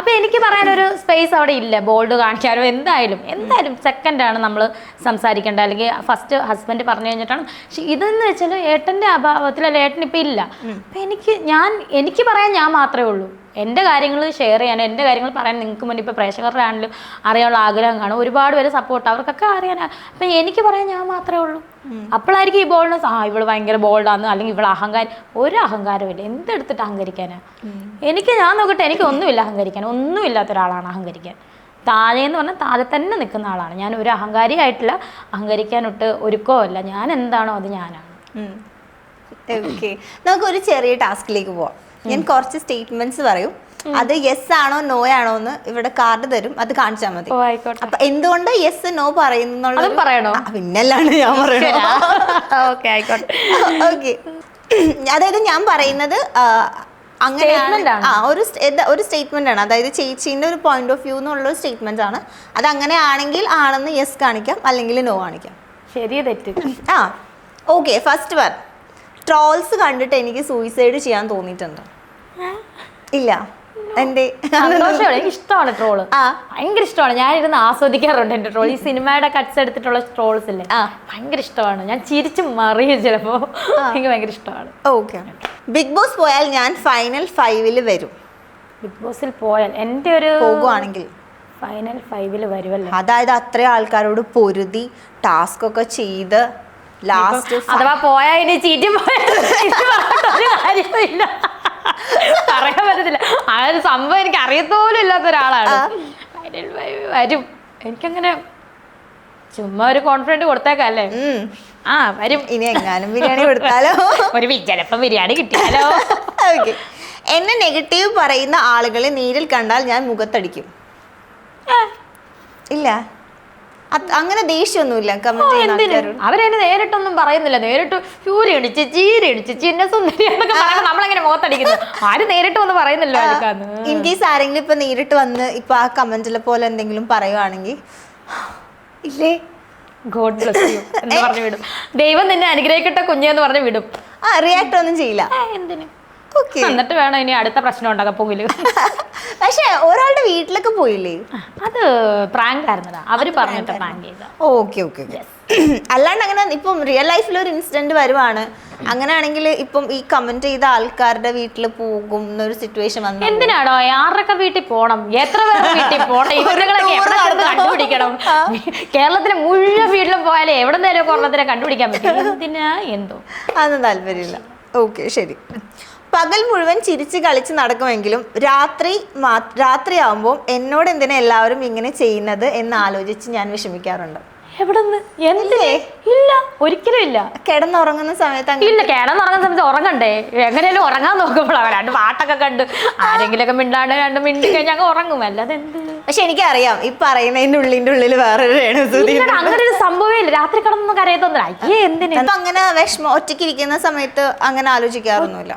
അപ്പം എനിക്ക് പറയാനൊരു സ്പേസ് അവിടെ ഇല്ല. ബോൾഡ് കാണിക്കാനോ എന്തായാലും സെക്കൻഡാണ് നമ്മൾ സംസാരിക്കേണ്ടത്. അല്ലെങ്കിൽ ഫസ്റ്റ് ഹസ്ബൻഡ് പറഞ്ഞു കഴിഞ്ഞിട്ടാണ്. പക്ഷെ ഇതെന്ന് വെച്ചാൽ ഏട്ടൻ്റെ അഭാവത്തിൽ അല്ല, ഏട്ടൻ ഇപ്പം ഇല്ല. അപ്പം എനിക്ക് പറയാൻ ഞാൻ മാത്രമേ ഉള്ളൂ. എൻ്റെ കാര്യങ്ങൾ ഷെയർ ചെയ്യാൻ, എൻ്റെ കാര്യങ്ങൾ പറയാൻ നിങ്ങൾക്ക് മുന്നിൽ ഇപ്പോൾ പ്രേക്ഷകരുടെ ആണെങ്കിലും അറിയാനുള്ള ആഗ്രഹം കാണും. ഒരുപാട് പേര് സപ്പോർട്ട്, അവർക്കൊക്കെ അറിയാൻ. അപ്പം എനിക്ക് പറയാൻ ഞാൻ മാത്രമേ ഉള്ളൂ. അപ്പോഴായിരിക്കും ഈ ബോൾഡ്നെസ്, ഇവള് ഭയങ്കര ബോൾഡാന്ന്, അല്ലെങ്കിൽ ഇവള് അഹങ്കാരം. ഒരു അഹങ്കാരമില്ല. എന്തെടുത്തിട്ട് അഹങ്കരിക്കാനാ? ഞാൻ നോക്കട്ടെ, എനിക്ക് ഒന്നുമില്ല അഹങ്കരിക്കാൻ. ഒന്നുമില്ലാത്ത ഒരാളാണ് അഹങ്കരിക്കാൻ. താഴെന്ന് പറഞ്ഞാൽ താഴെ തന്നെ നിൽക്കുന്ന ആളാണ് ഞാൻ. ഒരു അഹങ്കാരിയായിട്ടില്ല, അഹങ്കരിക്കാനൊട്ട് ഒരുക്കോ അല്ല. ഞാൻ എന്താണോ അത് ഞാനാണ്. ഓക്കെ. നമുക്കൊരു ചെറിയ ടാസ്കിലേക്ക് പോവാം. ഞാൻ കുറച്ച് സ്റ്റേറ്റ്മെന്റ്സ് പറയും, അത് യെസ് ആണോ നോ ആണോ എന്ന് ഇവിടെ കാർഡ് തരും, അത് കാണിച്ചാൽ മതി. ഓ ആയിക്കോട്ടെ. അപ്പൊ എന്തുകൊണ്ട് യെസ് നോ പറയുന്നുള്ള അതും പറയണോ? പിന്നല്ലാണ്ട് ഞാൻ പറയണോ? ഓക്കെ ആയിക്കോട്ടെ. ഓക്കെ, അതായത് ഞാൻ പറയുന്നത് അങ്ങനെയാണ്. ഒരു സ്റ്റേറ്റ്മെന്റ് ആണ്, അതായത് ചേച്ചീൻ്റെ ഒരു പോയിന്റ് ഓഫ് വ്യൂ എന്നുള്ള സ്റ്റേറ്റ്മെന്റ് ആണ്. അത് അങ്ങനെ ആണെങ്കിൽ ആണെന്ന് യെസ് കാണിക്കാം, അല്ലെങ്കിൽ നോ കാണിക്കാം. ശരി തെറ്റ്. Okay, first one. ട്രോൾസ് കണ്ടിട്ട് എനിക്ക് സൂയിസൈഡ് ചെയ്യാൻ തോന്നിയിട്ടുണ്ട്. ഇല്ല, എന്റെ സന്തോഷമാണ്. എനിക്ക് ഇഷ്ടമാണ് ട്രോള്, ഭയങ്കര ഇഷ്ടമാണ്. ഞാനിരുന്ന് ആസ്വദിക്കാറുണ്ട് എന്റെ ട്രോൾ. ഈ സിനിമയുടെ കട്ട്സ് എടുത്തിട്ടുള്ള ട്രോൾസ് ഇല്ലേ, ഭയങ്കര ഇഷ്ടമാണ്. ഞാൻ ചിരിച്ചു മറിയും ചിലപ്പോ. എനിക്ക് ഭയങ്കര ഇഷ്ടമാണ്. ഓക്കെ, ബിഗ് ബോസ് പോയാൽ ഞാൻ ഫൈനൽ 5 വരും. ബിഗ് ബോസിൽ പോയാൽ എന്റെ ഒരു പോകുവാണെങ്കിൽ ഫൈനൽ 5 വരുമല്ലോ. അതായത് അത്രയും ആൾക്കാരോട് പൊരുതി ടാസ്ക് ഒക്കെ ചെയ്ത് ലാസ്റ്റ് അഥവാ പോയാ ഇനി ചീറ്റി കാര്യമില്ല, പറയാൻ പറ്റത്തില്ല. ആ ഒരു സംഭവം എനിക്ക് അറിയത്തോലും ഇല്ലാത്ത ഒരാളാണ്. ഫൈനൽ 5 വരും. എനിക്കങ്ങനെ ചുമ്മാ ഒരു കോൺഫിഡൻറ്റ് കൊടുത്തേക്കല്ലേ. വരും. ഇനി എങ്ങാനും ബിരിയാണി കൊടുത്താലോ? ചിലപ്പം ബിരിയാണി കിട്ടിയാലോ? ഓക്കെ, എന്നെ നെഗറ്റീവ് പറയുന്ന ആളുകളെ നേരിൽ കണ്ടാൽ ഞാൻ മുഖത്തടിക്കും. ഇല്ല, അങ്ങനെ ദേഷ്യമൊന്നുമില്ല. കമന്റ് ചെയ്യുന്ന അവരെന്നെ നേരിട്ടൊന്നും പറയുന്നില്ല. നേരിട്ട് ചൂരി ഇടിച്ച് ചീരി ഇടിച്ച് ചിന്ന സുന്ദരിയാന്നൊക്കെ പറയുമ്പോൾ നമ്മളെങ്ങനെ മുഖത്തടിക്കുന്നു? ആരും നേരിട്ട് ഒന്നും പറയുന്നില്ലോ. ഇൻ കേസ് ആരെങ്കിലും ഇപ്പൊ നേരിട്ട് വന്ന് ഇപ്പൊ ആ കമന്റിലെ പോലെ എന്തെങ്കിലും പറയുവാണെങ്കിൽ ഇല്ലേ, ഗോഡ് ബ്ലെസ് യു എന്ന് പറഞ്ഞു വിടും. ദൈവം നിന്നെ അനുഗ്രഹിക്കട്ടെ കുഞ്ഞെന്ന് പറഞ്ഞ് വിടും. റിയാക്ട് ഒന്നും ചെയ്യില്ല. എന്തിന്? ഓക്കെ, എന്നിട്ട് വേണം ഇനി അടുത്ത പ്രശ്നം ഉണ്ടാക്കാൻ പോകില്ല. പക്ഷെ ഒരാളുടെ വീട്ടിലൊക്കെ പോയില്ലേ? അത് പ്രാങ്ക് ആയിരുന്നതാ, അവര് പറഞ്ഞിട്ട് പ്രാങ്ക് ചെയ്ത. ഓക്കെ ഓക്കെ, അല്ലാണ്ട് അങ്ങനെ ഇപ്പം റിയൽ ലൈഫിൽ ഒരു ഇൻസിഡന്റ് വരുവാണ്, അങ്ങനെയാണെങ്കിൽ ഇപ്പം ഈ കമന്റ് ചെയ്ത ആൾക്കാരുടെ വീട്ടിൽ പോകും എന്നൊരു സിറ്റുവേഷൻ വന്നു. എന്തിനാണോ ആരുടെയൊക്കെ വീട്ടിൽ പോണം? എത്ര പേരുടെ വീട്ടിൽ പോണം? ഇവരുകളൊക്കെ എവിടെ കണ്ടുപിടിക്കണം? കേരളത്തിലെ മുഴുവൻ വീട്ടിലും പോയാലേ എവിടെ നേരം കൊറത്തിനെ കണ്ടുപിടിക്കാൻ പറ്റും. എന്തിനാ എന്തോ അതൊന്നും താല്പര്യമില്ല. ഓക്കെ, ശരി. പകൽ മുഴുവൻ ചിരിച്ച് കളിച്ച് നടക്കുമെങ്കിലും രാത്രിയാവുമ്പോൾ എന്നോട് എന്തിനാ എല്ലാവരും ഇങ്ങനെ ചെയ്യുന്നത് എന്ന് ആലോചിച്ച് ഞാൻ വിഷമിക്കാറുണ്ട്. എവിടെന്ന്? എന്തില്ലേ? ഇല്ല, ഒരിക്കലും ഇല്ല. കിടന്നുറങ്ങുന്ന സമയത്ത് ഇല്ല, കിടന്നുറങ്ങുന്ന സമയത്ത് ഉറങ്ങണ്ടേ? എങ്ങനെയാലും ഉറങ്ങാൻ നോക്കുമ്പോഴാണ് രണ്ട് പാട്ടൊക്കെ കണ്ട് ആരെങ്കിലൊക്കെ മിണ്ടാണ്ട് രണ്ട് മിണ്ടി കഴിഞ്ഞാൽ അങ്ങ് ഉറങ്ങും. അല്ലാതെ എന്ത്? പക്ഷെ എനിക്കറിയാം ഈ പറയുന്നതിന്റെ ഉള്ളിൽ വേറൊരു രേണുസുതി. അങ്ങനെ ഒരു സംഭവമേ ഇല്ല. രാത്രി കിടന്നൊന്നും കരയത്തൊന്നുമില്ല. അയ്യേ എന്തിനാ? അങ്ങനെ വിഷമം ഒറ്റയ്ക്ക് ഇരിക്കുന്ന സമയത്ത് അങ്ങനെ ആലോചിക്കാറൊന്നുമില്ല.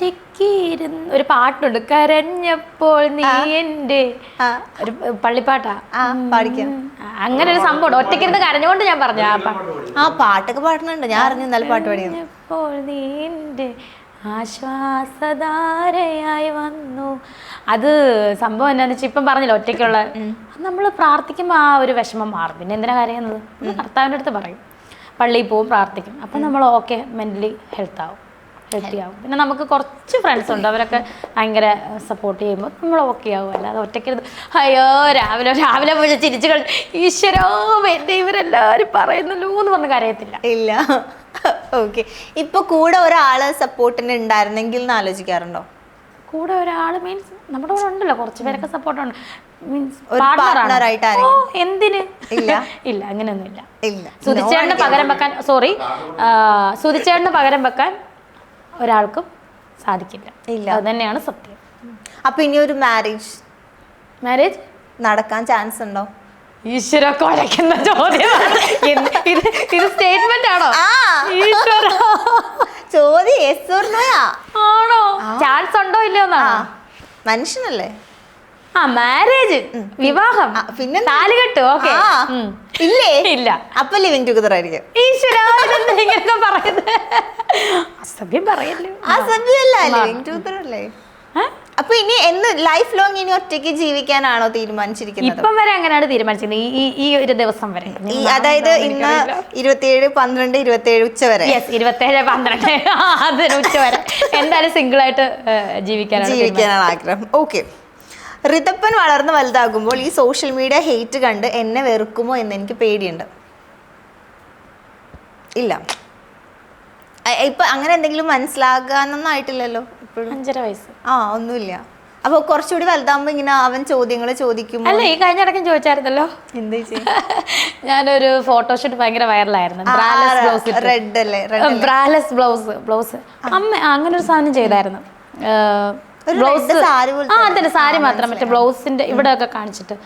ഒരു പാട്ടുണ്ട്, കരഞ്ഞപ്പോൾ നീ എന്റെ, ഒരു പള്ളിപ്പാട്ടാ, പാടിക്കാം. അങ്ങനെ ഒരു സംഭവം ഒറ്റയ്ക്കിരുന്ന് കരഞ്ഞുകൊണ്ട് ഞാൻ പറഞ്ഞു ആ പാട്ടൊക്കെ പാടുന്നുണ്ട്. ഞാൻ അറിഞ്ഞു നല്ല പാട്ട് പാടിയത്. അപ്പോൾ നീ എന്റെ ആശ്വാസധാരയായി വന്നു. അത് സംഭവം എന്താണെന്ന് വെച്ചാൽ ഇപ്പം പറഞ്ഞില്ല ഒറ്റയ്ക്കുള്ള, നമ്മൾ പ്രാർത്ഥിക്കുമ്പോൾ ആ ഒരു വിഷമം മാറും. പിന്നെ എന്തിനാ കരയുന്നത്? ഭർത്താവിൻ്റെ അടുത്ത് പറയും, പള്ളിയിൽ പോവും, പ്രാർത്ഥിക്കും. അപ്പം നമ്മൾ ഓക്കെ മെൻ്റലി ഹെൽത്തി ആവും. പിന്നെ നമുക്ക് കുറച്ച് ഫ്രണ്ട്സ് ഉണ്ട്, അവരൊക്കെ ഭയങ്കര സപ്പോർട്ട് ചെയ്യുമ്പോൾ നമ്മൾ ഓക്കെ ആവും. അല്ലാതെ ഒറ്റയ്ക്കിരുന്ന് അയ്യോ രാവിലെ പോയി ചിരിച്ചു കളി ഈശ്വരോ എൻ്റെ ഇവരെല്ലാവരും പറയുന്നല്ലോ എന്ന് പറഞ്ഞ് കരയത്തില്ല. ഇല്ല. ഓക്കെ, ഇപ്പൊ കൂടെ ഒരാള് സപ്പോർട്ടിന് ഉണ്ടായിരുന്നെങ്കിൽ എന്ന് ആലോചിക്കാറുണ്ടോ? കൂടെ ഒരാൾ മീൻസ് നമ്മുടെ കൂടെ ഉണ്ടല്ലോ കുറച്ച് പേരൊക്കെ സപ്പോർട്ടുണ്ട്. മീൻസ് പാർട്ട്ണറായിട്ട് എന്തിന്? ഇല്ല ഇല്ല, അങ്ങനെയൊന്നും ഇല്ല. ഇല്ല, സുധിച്ചേട്ടന് പകരം വെക്കാൻ സുധിച്ചേട്ടന് പകരം വെക്കാൻ ഒരാൾക്കും സാധിക്കില്ല. ഇല്ല, അത് തന്നെയാണ് സത്യം. അപ്പൊ ഇനി ഒരു മാരേജ് നടക്കാൻ ചാൻസ് ഉണ്ടോ? ഈശ്വര, കൊലക്കുന്ന ചോദ്യമാണ് ഇത്. സ്റ്റേറ്റ്മെന്റ് ആണോ? ചോദ്യം യെസ് ഓർ നോ ആണോ? ചാൻസ് ഉണ്ടോ ഇല്ലയോ എന്നാണോ? മനുഷ്യനല്ലേ. മാരേജ്, വിവാഹം, പിന്നെ താലികെട്ട്. ഓക്കെ, ഇല്ലേ? ഇല്ല. അപ്പൊ ലിവിങ് ടുഗദർ ആയിരിക്കും. ഈശ്വര, ഇങ്ങനെയൊക്കെ പറയുന്നത് അസഭ്യം പറയല്ലോ. അസഭ്യമല്ല, ലിവിങ് ടുഗദർ അല്ലേ. അപ്പൊ ഇനി എന്ന് ലൈഫ് ലോങ് ഇനി ഒറ്റയ്ക്ക് ജീവിക്കാനാണോ തീരുമാനിച്ചിരിക്കുന്നത്? ഇപ്പം വരെ അങ്ങനെയാണ് തീരുമാനിച്ചിരിക്കുന്നത്, ഈ ഒരു ദിവസം വരെ. അതായത് ഇന്ന് 27/12/27 ഉച്ച വരെ. 27/12 അതിന് ഉച്ച വരെ എന്തായാലും സിംഗിൾ ആയിട്ട് ജീവിക്കാനാണ് ആഗ്രഹം. ഓക്കെ, ഋതപ്പൻ വളർന്ന് വലുതാകുമ്പോൾ ഈ സോഷ്യൽ മീഡിയ ഹെയ്റ്റ് കണ്ട് എന്നെ വെറുക്കുമോ എന്ന് എനിക്ക് പേടിയുണ്ട്. ഇല്ല, ഇപ്പൊ അങ്ങനെ എന്തെങ്കിലും മനസ്സിലാകാനൊന്നും ആയിട്ടില്ലല്ലോ. ഇപ്പോഴും 5.5 വയസ്സ്. ഒന്നുമില്ല. അപ്പൊ കുറച്ചുകൂടി വലുതാകുമ്പോ ഇങ്ങനെ അവൻ ചോദ്യങ്ങൾ ചോദിക്കുമ്പോ. അല്ല, ഈ കഴിഞ്ഞ ഇടയ്ക്കും ചോദിച്ചായിരുന്നല്ലോ. എന്താ ഞാനൊരു ഫോട്ടോഷൂട്ട് ഭയങ്കര വൈറലായിരുന്നു. റെഡ് അല്ലേ? ബ്രാലെസ് ബ്ലൗസ്. അമ്മ അങ്ങനെ ഒരു സാധനം ചെയ്തായിരുന്നു. ബ്ലൗസ് സാരി അതന്നെ സാരി മാത്രം മറ്റേ ബ്ലൗസിന്റെ ഇവിടെ ഒക്കെ കാണിച്ചിട്ട്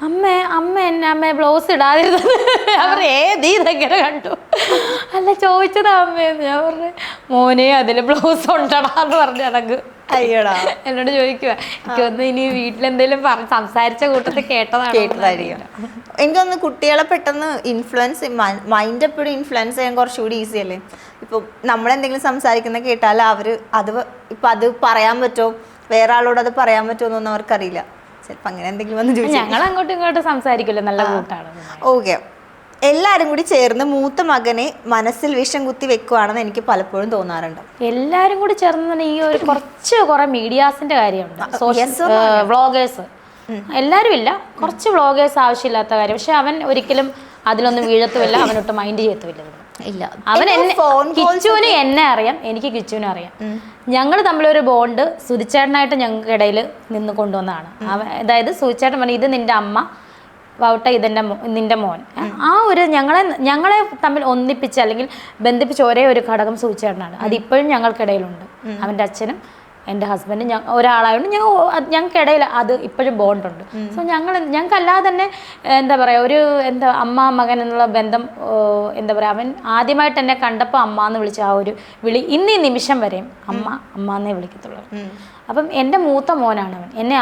അമ്മ ബ്ലൗസ് ഇടാതിരുന്നത് അവർ ഇതെങ്ങനെ കണ്ടു അല്ല ചോദിച്ചതാ അമ്മയെന്ന്. ഞാൻ പറഞ്ഞു മോനെ അതില് ബ്ലൗസ് ഉണ്ടടാന്ന് പറഞ്ഞു അടങ്ങ്. അയ്യടാ എന്നോട് ചോദിക്കുക എനിക്കൊന്ന് ഇനി വീട്ടിലെന്തെങ്കിലും സംസാരിച്ച കൂട്ടത്തിൽ കേട്ടതായിരിക്കും. എനിക്കൊന്ന് കുട്ടികളെ പെട്ടെന്ന് ഇൻഫ്ലുവൻസ് മൈൻഡ് എപ്പോഴും ഇൻഫ്ലുവൻസ് ചെയ്യാൻ കുറച്ചുകൂടി ഈസി അല്ലേ. ഇപ്പൊ നമ്മളെന്തെങ്കിലും സംസാരിക്കുന്ന കേട്ടാൽ അവര് അത് പറയാൻ പറ്റുമോ, വേറെ ആളോട് അത് പറയാൻ പറ്റുമോ എന്നൊന്നും അവർക്കറിയില്ല. ചിലപ്പോൾ അങ്ങനെ എന്തെങ്കിലും വന്ന് ചോദിച്ചു. ഞങ്ങൾ അങ്ങോട്ടും ഇങ്ങോട്ടും സംസാരിക്കില്ല, നല്ല കൂട്ടാണ്. ഓക്കെ, എല്ലാവരും കൂടി ചേർന്ന് മൂത്ത മകനെ മനസ്സിൽ വിഷം കുത്തി വെക്കുവാണെന്ന് എനിക്ക് പലപ്പോഴും തോന്നാറുണ്ട്. എല്ലാരും കൂടി ചേർന്ന് ഈ ഒരു കുറെ മീഡിയാസിന്റെ കാര്യമുണ്ട്, വ്ളോഗേഴ്സ്. എല്ലാരും ഇല്ല, കുറച്ച് വ്ളോഗേഴ്സ് ആവശ്യമില്ലാത്ത കാര്യം. പക്ഷെ അവൻ ഒരിക്കലും അതിലൊന്നും വീഴത്തുമില്ല, അവനൊട്ട് മൈൻഡ് ചെയ്യത്തുമില്ല. ഇല്ല, അവൻ കിച്ചുവിന് എന്നെ അറിയാം, എനിക്ക് കിച്ചുവിനെ അറിയാം. ഞങ്ങൾ തമ്മിലൊരു ബോണ്ട് സുധിച്ചേട്ടനായിട്ട് ഞങ്ങൾക്ക് ഇടയിൽ നിന്ന് കൊണ്ടുവന്നതാണ്. അതായത് സുധിച്ചേട്ടൻ പറഞ്ഞു ഇത് നിന്റെ അമ്മ, വൗട്ട ഇതെൻ്റെ നിന്റെ മോൻ. ആ ഒരു ഞങ്ങളെ തമ്മിൽ ഒന്നിപ്പിച്ച് അല്ലെങ്കിൽ ബന്ധിപ്പിച്ച ഒരേ ഒരു ഘടകം സുധിച്ചേട്ടനാണ്. അതിപ്പോഴും ഞങ്ങൾക്കിടയിലുണ്ട്. അവൻ്റെ അച്ഛനും എൻ്റെ ഹസ്ബൻഡും ഒരാളായതുകൊണ്ട് ഞങ്ങൾക്കിടയിൽ അത് ഇപ്പോഴും ബോണ്ടുണ്ട്. സോ ഞങ്ങൾക്കല്ലാതെ തന്നെ എന്താ പറയുക, അമ്മ മകൻ എന്നുള്ള ബന്ധം, എന്താ പറയുക, അവൻ ആദ്യമായിട്ട് എന്നെ കണ്ടപ്പോൾ അമ്മ എന്ന് വിളിച്ച ആ ഒരു വിളി ഇന്ന് ഈ നിമിഷം വരെയും അമ്മ എന്നേ വിളിക്കത്തുള്ളൂ. അപ്പം എൻ്റെ മൂത്ത മോനാണ് അവൻ. എന്നെ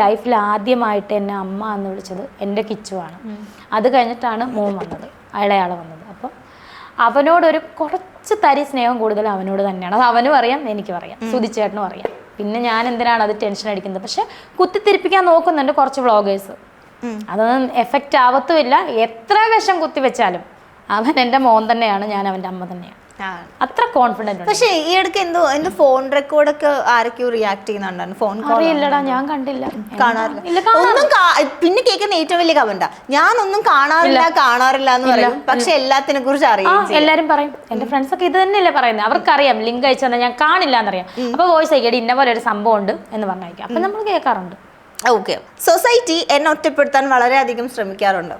ലൈഫിൽ ആദ്യമായിട്ട് എന്നെ അമ്മ എന്ന് വിളിച്ചത് എൻ്റെ കിച്ചുവാണ്. അത് കഴിഞ്ഞിട്ടാണ് മോൻ വന്നത്, ഇളയാൾ വന്നത്. അപ്പം അവനോടൊരു കുറച്ച് തരി സ്നേഹം കൂടുതൽ അവനോട് തന്നെയാണ്. അത് അവനും അറിയാം, എനിക്കും അറിയാം, സുധിച്ചേട്ടനും അറിയാം. പിന്നെ ഞാൻ എന്തിനാണ് അത് ടെൻഷൻ അടിക്കുന്നത്? പക്ഷെ കുത്തിത്തിരിപ്പിക്കാൻ നോക്കുന്നുണ്ട് കുറച്ച് വ്ളോഗേഴ്സ്. അതൊന്നും എഫക്റ്റ് ആവത്തുമില്ല. എത്ര വിഷം കുത്തിവെച്ചാലും അവൻ എൻ്റെ മോൻ തന്നെയാണ്, ഞാൻ അവൻ്റെ അമ്മ തന്നെയാണ്. അത്ര കോൺഫിഡന്റ്. പക്ഷേ ഈ ഇടയ്ക്ക് എന്തോ ഫോൺ റെക്കോർഡൊക്കെ ആരൊക്കെയോ റിയാക്ട് ചെയ്യുന്നുണ്ടായിരുന്നു. ഫോൺ കോൾ അറിയില്ലടാ, ഞാൻ കണ്ടില്ല, കാണാറില്ല. ഒന്നും പിന്നെ കേൾക്കുന്ന ഏറ്റവും വലിയ കമന്റാ, ഞാനൊന്നും കാണാറില്ല എന്ന് പറയും. പക്ഷെ എല്ലാത്തിനെ കുറിച്ച് അറിയാം, എല്ലാരും പറയും. എന്റെ ഫ്രണ്ട്സ് ഒക്കെ ഇത് തന്നെയല്ലേ പറയുന്നത്. അവർക്കറിയാം, ലിങ്ക് അയച്ചു തന്നെ ഞാൻ കാണില്ല എന്നറിയാം. അപ്പൊ വോയിസ് അയക്കടി ഇന്ന പോലെ ഒരു സംഭവം ഉണ്ട് എന്ന് പറഞ്ഞായിരിക്കും. അപ്പൊ നമ്മൾ കേൾക്കാറുണ്ട്. ഓക്കെ, സൊസൈറ്റി എന്നെ ഒറ്റപ്പെടുത്താൻ വളരെയധികം ശ്രമിക്കാറുണ്ട്.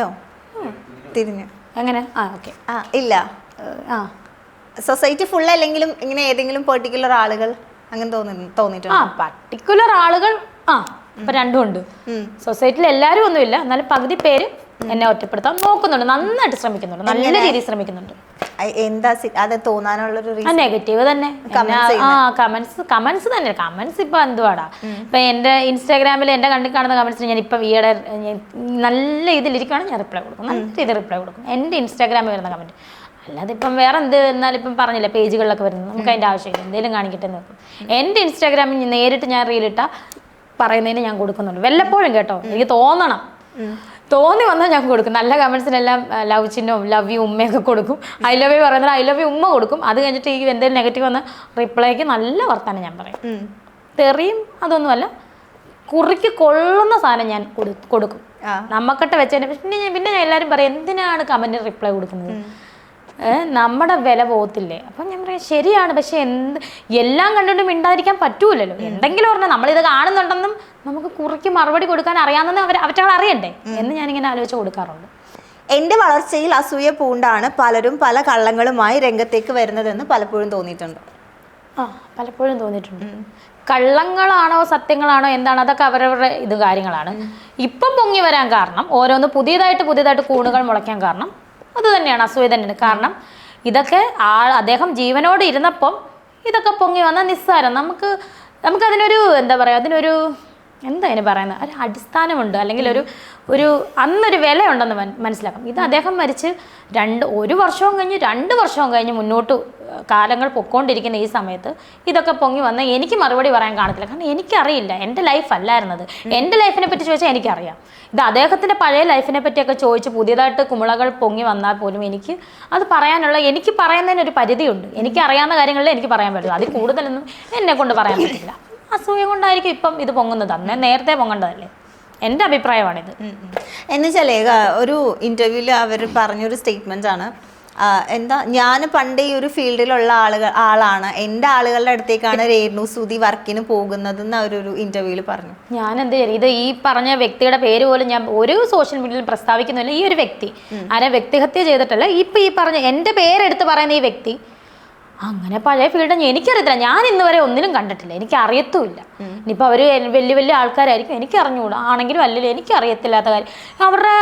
നോ, തിരിഞ്ഞു എങ്ങനെ? ഓക്കെ, ഇല്ല, സൊസൈറ്റി ഫുൾ അല്ലെങ്കിലും ഇങ്ങനെ ഏതെങ്കിലും പെർട്ടിക്കുലർ ആളുകൾ അങ്ങനെ തോന്നിയിട്ടുണ്ട്. പർട്ടിക്കുലർ ആളുകൾ ഇപ്പൊ രണ്ടും ഉണ്ട്. സൊസൈറ്റിയിൽ എല്ലാവരും ഒന്നുമില്ല, എന്നാലും പകുതി പേര് എന്നെ ഒറ്റപ്പെടുത്താൻ നോക്കുന്നുണ്ട്, നന്നായിട്ട് ശ്രമിക്കുന്നുണ്ട്, നല്ല രീതിയിൽ ശ്രമിക്കുന്നുണ്ട്. എന്താ അത് തോന്നാനുള്ളൊരു നെഗറ്റീവ് തന്നെ. കമന്റ്സ് തന്നെ. കമന്റ്സ് ഇപ്പൊ എന്തുവാടാ, ഇപ്പൊ എന്റെ ഇൻസ്റ്റാഗ്രാമിൽ എന്റെ കണ്ടിൽ കാണുന്ന കമന്റ്സിന് ഞാൻ ഇപ്പൊ ഈയിടെ നല്ല ഇതിലിരിക്കുകയാണ്, ഞാൻ റിപ്ലൈ കൊടുക്കും, നല്ല രീതിയിൽ റിപ്ലൈ കൊടുക്കും. എന്റെ ഇൻസ്റ്റാഗ്രാമിൽ വരുന്ന കമന്റ്. അല്ലാതെ ഇപ്പം വേറെ എന്ത് എന്നാലും ഇപ്പം പറഞ്ഞില്ല, പേജുകളിലൊക്കെ വരുന്നത് നമുക്ക് അതിന്റെ ആവശ്യമില്ല, എന്തെങ്കിലും കാണിക്കട്ടെ എന്ന് വെക്കും. എന്റെ ഇൻസ്റ്റാഗ്രാമിൽ നേരിട്ട് ഞാൻ റീലിട്ടാ പറയുന്നതിന് ഞാൻ കൊടുക്കുന്നുണ്ട്, വല്ലപ്പോഴും കേട്ടോ. എനിക്ക് തോന്നി വന്നാൽ ഞാൻ കൊടുക്കും. നല്ല കമന്റ്സിനെല്ലാം ലവ് ചിഹ്നവും ലവ് യു ഉമ്മയൊക്കെ കൊടുക്കും. ഐ ലവ് യു പറയുന്നത് ഐ ലവ് യു ഉമ്മ കൊടുക്കും. അത് കഴിഞ്ഞിട്ട് ഈ എന്തെങ്കിലും നെഗറ്റീവ് വന്ന റിപ്ലൈക്ക് നല്ല വർത്താനം ഞാൻ പറയും. തെറിയും അതൊന്നുമല്ല, കുറിക്ക് കൊള്ളുന്ന സാധനം ഞാൻ കൊടുക്കും. നമ്മക്കിട്ട് വെച്ചതിന് പിന്നെ ഞാൻ എല്ലാവരും പറയും എന്തിനാണ് കമന്റിന് റിപ്ലൈ കൊടുക്കുന്നത്, നമ്മുടെ വില പോകത്തില്ലേ? അപ്പം ഞാൻ പറയാം ശരിയാണ്, പക്ഷെ എല്ലാം കണ്ടുകൊണ്ട് മിണ്ടാതിരിക്കാൻ പറ്റൂലല്ലോ. എന്തെങ്കിലും പറഞ്ഞാൽ നമ്മളിത് കാണുന്നുണ്ടെന്നും നമുക്ക് കുറിക്ക് മറുപടി കൊടുക്കാൻ അറിയാമെന്ന് അവറ്റകൾ അറിയണ്ടേ എന്ന് ഞാനിങ്ങനെ ആലോചിച്ച് കൊടുക്കാറുണ്ട്. എൻ്റെ വളർച്ചയിൽ അസൂയ പൂണ്ടാണ് പലരും പല കള്ളങ്ങളുമായി രംഗത്തേക്ക് വരുന്നതെന്ന് പലപ്പോഴും തോന്നിയിട്ടുണ്ട്. പലപ്പോഴും തോന്നിയിട്ടുണ്ട്. കള്ളങ്ങളാണോ സത്യങ്ങളാണോ എന്താണ്, അതൊക്കെ അവരവരുടെ കാര്യങ്ങളാണ്. ഇപ്പം പൊങ്ങി വരാൻ കാരണം ഓരോന്ന് പുതിയതായിട്ട് കൂണുകൾ മുളയ്ക്കാൻ കാരണം അത് തന്നെയാണ്, അസൂയ തന്നെയാണ്. കാരണം ഇതൊക്കെ അദ്ദേഹം ജീവനോട് ഇരുന്നപ്പം ഇതൊക്കെ പൊങ്ങി വന്ന നിസ്സാരം. നമുക്കതിനൊരു എന്താ പറയുക, അതിനൊരു എന്താ അതിന് പറയുന്നത്, ഒരു അടിസ്ഥാനമുണ്ട്, അല്ലെങ്കിൽ ഒരു അന്നൊരു വിലയുണ്ടെന്ന് മനസ്സിലാക്കാം. ഇത് അദ്ദേഹം മരിച്ച് 1 വർഷവും കഴിഞ്ഞ് 2 വർഷവും കഴിഞ്ഞ് മുന്നോട്ട് കാലങ്ങൾ പൊക്കോണ്ടിരിക്കുന്ന ഈ സമയത്ത് ഇതൊക്കെ പൊങ്ങി വന്നാൽ എനിക്ക് മറുപടി പറയാൻ കാണത്തില്ല. കാരണം എനിക്കറിയില്ല, എൻ്റെ ലൈഫ് അല്ലായിരുന്നത്. എൻ്റെ ലൈഫിനെ പറ്റി ചോദിച്ചാൽ എനിക്കറിയാം. ഇത് അദ്ദേഹത്തിൻ്റെ പഴയ ലൈഫിനെ പറ്റിയൊക്കെ ചോദിച്ച് പുതിയതായിട്ട് കുമിളകൾ പൊങ്ങി വന്നാൽ പോലും എനിക്ക് പറയുന്നതിനൊരു പരിധിയുണ്ട്. എനിക്കറിയാവുന്ന കാര്യങ്ങളിൽ എനിക്ക് പറയാൻ പറ്റും, അതിൽ കൂടുതലൊന്നും എന്നെ കൊണ്ട് പറയാൻ പറ്റില്ല. അസൂയ കൊണ്ടായിരിക്കും ഇപ്പം ഇത് പൊങ്ങുന്നത്, അന്നേ നേരത്തെ പൊങ്ങേണ്ടതല്ലേ, എൻ്റെ അഭിപ്രായമാണിത്. എന്നുവെച്ചാലേ ഒരു ഇന്റർവ്യൂവിൽ അവർ പറഞ്ഞൊരു സ്റ്റേറ്റ്മെന്റ് ആണ്, എന്താ ഞാൻ പണ്ടേ ഈ ഒരു ഫീൽഡിലുള്ള ആളാണ്, എൻ്റെ ആളുകളുടെ അടുത്തേക്കാണ് രേണു സുധി വർക്കിന് പോകുന്നതെന്ന് അവരൊരു ഇന്റർവ്യൂവിൽ പറഞ്ഞു. ഞാൻ എന്ത് ചെയ്യും, ഇത് ഈ പറഞ്ഞ വ്യക്തിയുടെ പേര് പോലും ഞാൻ ഒരു സോഷ്യൽ മീഡിയയിൽ പ്രസ്താവിക്കുന്നില്ല. ഈ ഒരു വ്യക്തി ആരെ വ്യക്തിഹത്യ ചെയ്തിട്ടല്ല, ഇപ്പം ഈ പറഞ്ഞ എൻ്റെ പേരെടുത്ത് പറയുന്ന ഈ വ്യക്തി അങ്ങനെ പഴയ ഫീൽഡ് എനിക്കറിയത്തില്ല. ഞാൻ ഇന്ന് വരെ ഒന്നിലും കണ്ടിട്ടില്ല, എനിക്ക് അറിയത്തുമില്ല. ഇനിയിപ്പോൾ അവർ വലിയ വലിയ ആൾക്കാരായിരിക്കും, എനിക്ക് അറിഞ്ഞുകൂടാ. ആണെങ്കിലും അല്ലെങ്കിൽ എനിക്ക് അറിയത്തില്ലാത്ത കാര്യം അവരുടെ